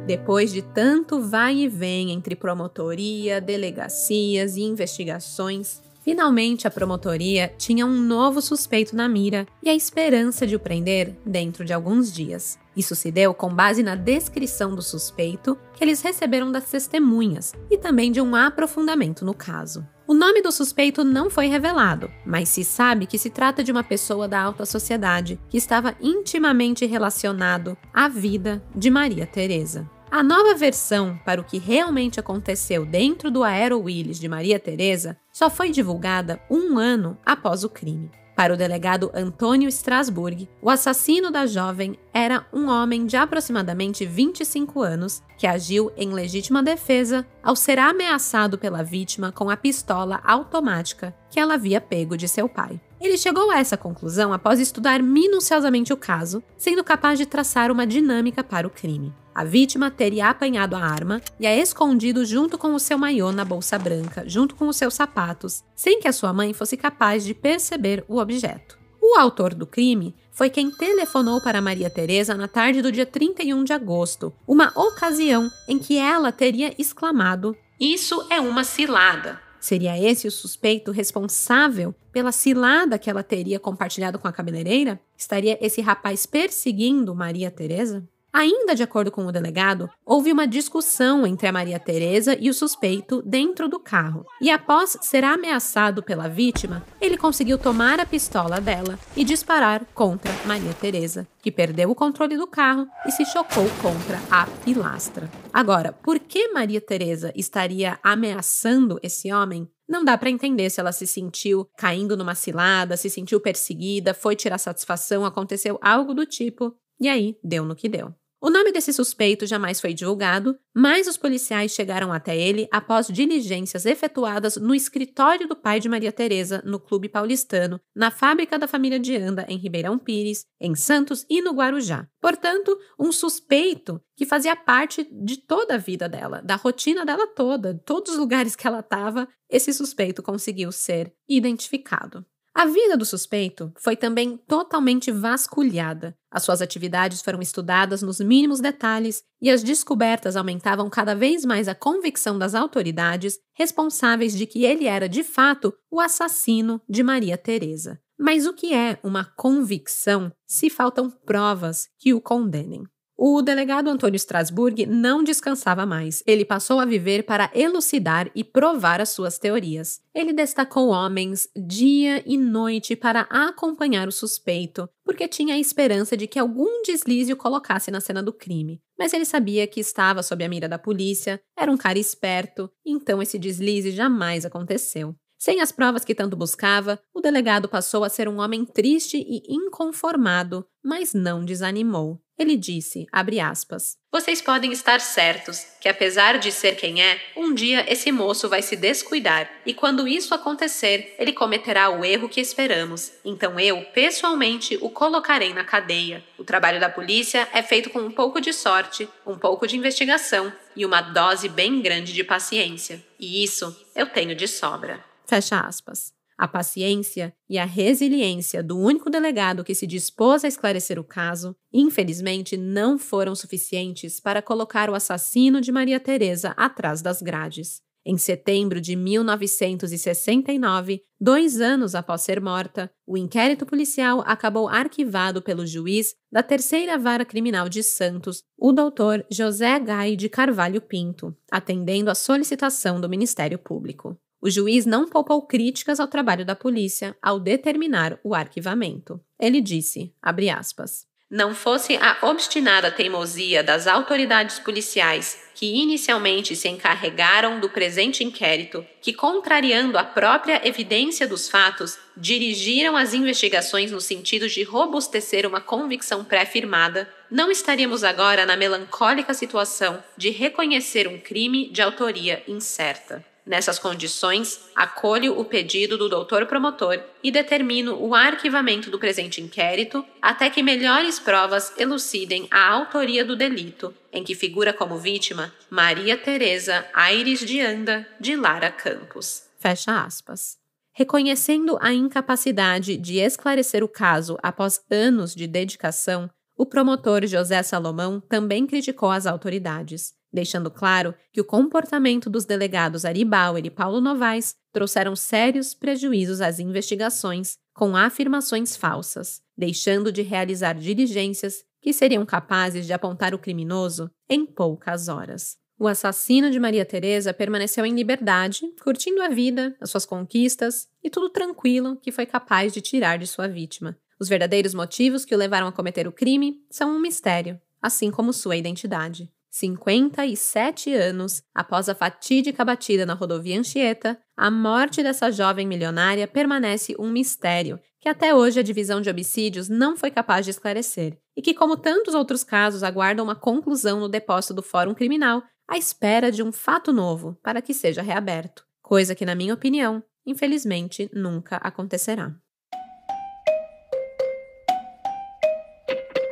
Depois de tanto vai e vem entre promotoria, delegacias e investigações, finalmente a promotoria tinha um novo suspeito na mira e a esperança de o prender dentro de alguns dias. Isso se deu com base na descrição do suspeito que eles receberam das testemunhas e também de um aprofundamento no caso. O nome do suspeito não foi revelado, mas se sabe que se trata de uma pessoa da alta sociedade que estava intimamente relacionado à vida de Maria Teresa. A nova versão para o que realmente aconteceu dentro do Aero Willis de Maria Teresa só foi divulgada 1 ano após o crime. Para o delegado Antônio Strasburg, o assassino da jovem era um homem de aproximadamente 25 anos que agiu em legítima defesa ao ser ameaçado pela vítima com a pistola automática que ela havia pego de seu pai. Ele chegou a essa conclusão após estudar minuciosamente o caso, sendo capaz de traçar uma dinâmica para o crime. A vítima teria apanhado a arma e a escondido junto com o seu maiô na bolsa branca, junto com os seus sapatos, sem que a sua mãe fosse capaz de perceber o objeto. O autor do crime foi quem telefonou para Maria Teresa na tarde do dia 31 de agosto, uma ocasião em que ela teria exclamado: "Isso é uma cilada." Seria esse o suspeito responsável pela cilada que ela teria compartilhado com a cabeleireira? Estaria esse rapaz perseguindo Maria Teresa? Ainda de acordo com o delegado, houve uma discussão entre a Maria Teresa e o suspeito dentro do carro. E após ser ameaçado pela vítima, ele conseguiu tomar a pistola dela e disparar contra Maria Teresa, que perdeu o controle do carro e se chocou contra a pilastra. Agora, por que Maria Teresa estaria ameaçando esse homem? Não dá para entender se ela se sentiu caindo numa cilada, se sentiu perseguida, foi tirar satisfação, aconteceu algo do tipo, e aí deu no que deu. O nome desse suspeito jamais foi divulgado, mas os policiais chegaram até ele após diligências efetuadas no escritório do pai de Maria Teresa, no Clube Paulistano, na fábrica da família de Anda, em Ribeirão Pires, em Santos e no Guarujá. Portanto, um suspeito que fazia parte de toda a vida dela, da rotina dela toda, todos os lugares que ela estava, esse suspeito conseguiu ser identificado. A vida do suspeito foi também totalmente vasculhada. As suas atividades foram estudadas nos mínimos detalhes e as descobertas aumentavam cada vez mais a convicção das autoridades responsáveis de que ele era, de fato, o assassino de Maria Teresa. Mas o que é uma convicção se faltam provas que o condenem? O delegado Antônio Strasburg não descansava mais. Ele passou a viver para elucidar e provar as suas teorias. Ele destacou homens dia e noite para acompanhar o suspeito, porque tinha a esperança de que algum deslize o colocasse na cena do crime. Mas ele sabia que estava sob a mira da polícia, era um cara esperto, então esse deslize jamais aconteceu. Sem as provas que tanto buscava, o delegado passou a ser um homem triste e inconformado, mas não desanimou. Ele disse, abre aspas, "Vocês podem estar certos que, apesar de ser quem é, um dia esse moço vai se descuidar e quando isso acontecer, ele cometerá o erro que esperamos. Então eu, pessoalmente, o colocarei na cadeia. O trabalho da polícia é feito com um pouco de sorte, um pouco de investigação e uma dose bem grande de paciência. E isso eu tenho de sobra." Fecha aspas. A paciência e a resiliência do único delegado que se dispôs a esclarecer o caso, infelizmente, não foram suficientes para colocar o assassino de Maria Teresa atrás das grades. Em setembro de 1969, 2 anos após ser morta, o inquérito policial acabou arquivado pelo juiz da Terceira Vara Criminal de Santos, o Dr. José Gai de Carvalho Pinto, atendendo à solicitação do Ministério Público. O juiz não poupou críticas ao trabalho da polícia ao determinar o arquivamento. Ele disse, abre aspas, não fosse a obstinada teimosia das autoridades policiais que inicialmente se encarregaram do presente inquérito, que, contrariando a própria evidência dos fatos, dirigiram as investigações no sentido de robustecer uma convicção pré-firmada, não estaríamos agora na melancólica situação de reconhecer um crime de autoria incerta. Nessas condições, acolho o pedido do doutor promotor e determino o arquivamento do presente inquérito até que melhores provas elucidem a autoria do delito, em que figura como vítima Maria Tereza Aires de Anda de Lara Campos. Fecha aspas. Reconhecendo a incapacidade de esclarecer o caso após anos de dedicação, o promotor José Salomão também criticou as autoridades, deixando claro que o comportamento dos delegados Ari Bauer e Paulo Novaes trouxeram sérios prejuízos às investigações com afirmações falsas, deixando de realizar diligências que seriam capazes de apontar o criminoso em poucas horas. O assassino de Maria Tereza permaneceu em liberdade, curtindo a vida, as suas conquistas e tudo tranquilo que foi capaz de tirar de sua vítima. Os verdadeiros motivos que o levaram a cometer o crime são um mistério, assim como sua identidade. 57 anos após a fatídica batida na rodovia Anchieta, a morte dessa jovem milionária permanece um mistério que até hoje a divisão de homicídios não foi capaz de esclarecer e que, como tantos outros casos, aguarda uma conclusão no depósito do Fórum Criminal à espera de um fato novo para que seja reaberto, coisa que, na minha opinião, infelizmente nunca acontecerá.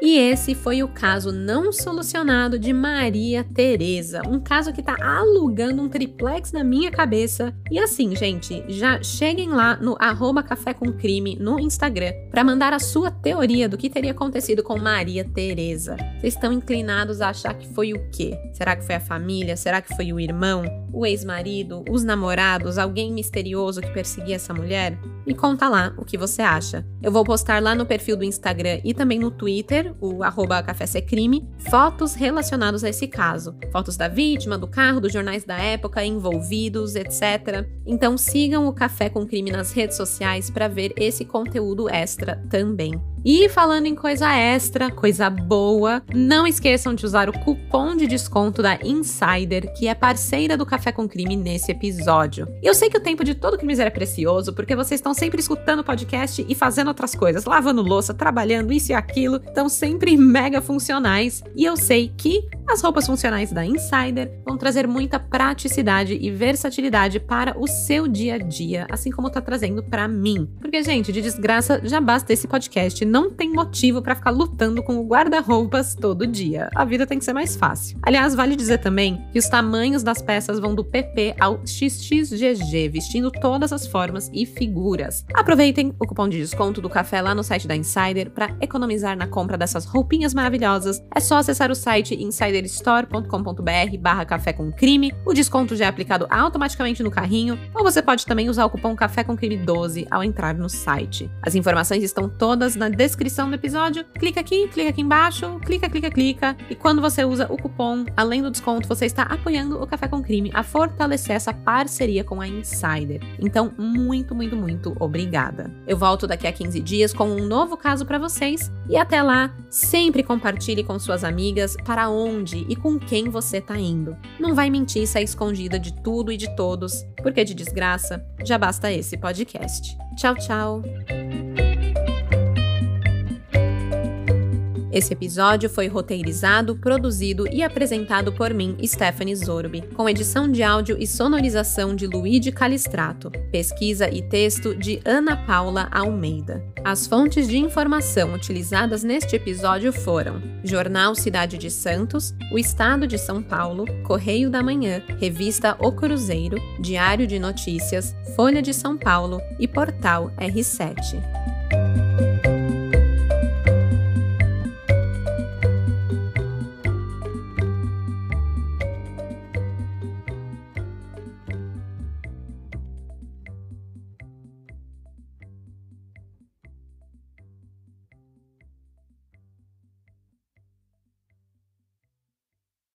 E esse foi o caso não solucionado de Maria Tereza, um caso que tá alugando um triplex na minha cabeça. E assim, gente, já cheguem lá no @cafécomcrime no Instagram para mandar a sua teoria do que teria acontecido com Maria Tereza. Vocês estão inclinados a achar que foi o quê? Será que foi a família? Será que foi o irmão? O ex-marido? Os namorados? Alguém misterioso que perseguia essa mulher? Me conta lá o que você acha. Eu vou postar lá no perfil do Instagram e também no Twitter, o @cafécomcrime, fotos relacionadas a esse caso. Fotos da vítima, do carro, dos jornais da época, envolvidos, etc. Então sigam o Café com Crime nas redes sociais para ver esse conteúdo extra também. E falando em coisa extra, coisa boa, não esqueçam de usar o cupom de desconto da Insider, que é parceira do Café com Crime nesse episódio. E eu sei que o tempo de todo crimiseiro é precioso, porque vocês estão sempre escutando o podcast e fazendo outras coisas, lavando louça, trabalhando, isso e aquilo, estão sempre mega funcionais. E eu sei que as roupas funcionais da Insider vão trazer muita praticidade e versatilidade para o seu dia a dia, assim como tá trazendo para mim. Porque, gente, de desgraça já basta esse podcast. Não tem motivo para ficar lutando com o guarda-roupas todo dia. A vida tem que ser mais fácil. Aliás, vale dizer também que os tamanhos das peças vão do PP ao XXGG, vestindo todas as formas e figuras. Aproveitem o cupom de desconto do café lá no site da Insider para economizar na compra dessas roupinhas maravilhosas. É só acessar o site insiderstore.com.br/café com crime. O desconto já é aplicado automaticamente no carrinho, ou você pode também usar o cupom Café com Crime 12 ao entrar no site. As informações estão todas na descrição do episódio. Clica aqui embaixo, clica. E quando você usa o cupom, além do desconto, você está apoiando o Café com Crime a fortalecer essa parceria com a Insider. Então, muito obrigada. Eu volto daqui a 15 dias com um novo caso para vocês. E até lá, sempre compartilhe com suas amigas para onde e com quem você tá indo. Não vai mentir e sair escondida de tudo e de todos, porque de desgraça já basta esse podcast. Tchau, tchau! Esse episódio foi roteirizado, produzido e apresentado por mim, Stephanie Zorbi, com edição de áudio e sonorização de Luigi Calistrato, pesquisa e texto de Ana Paula Almeida. As fontes de informação utilizadas neste episódio foram Jornal Cidade de Santos, O Estado de São Paulo, Correio da Manhã, Revista O Cruzeiro, Diário de Notícias, Folha de São Paulo e Portal R7.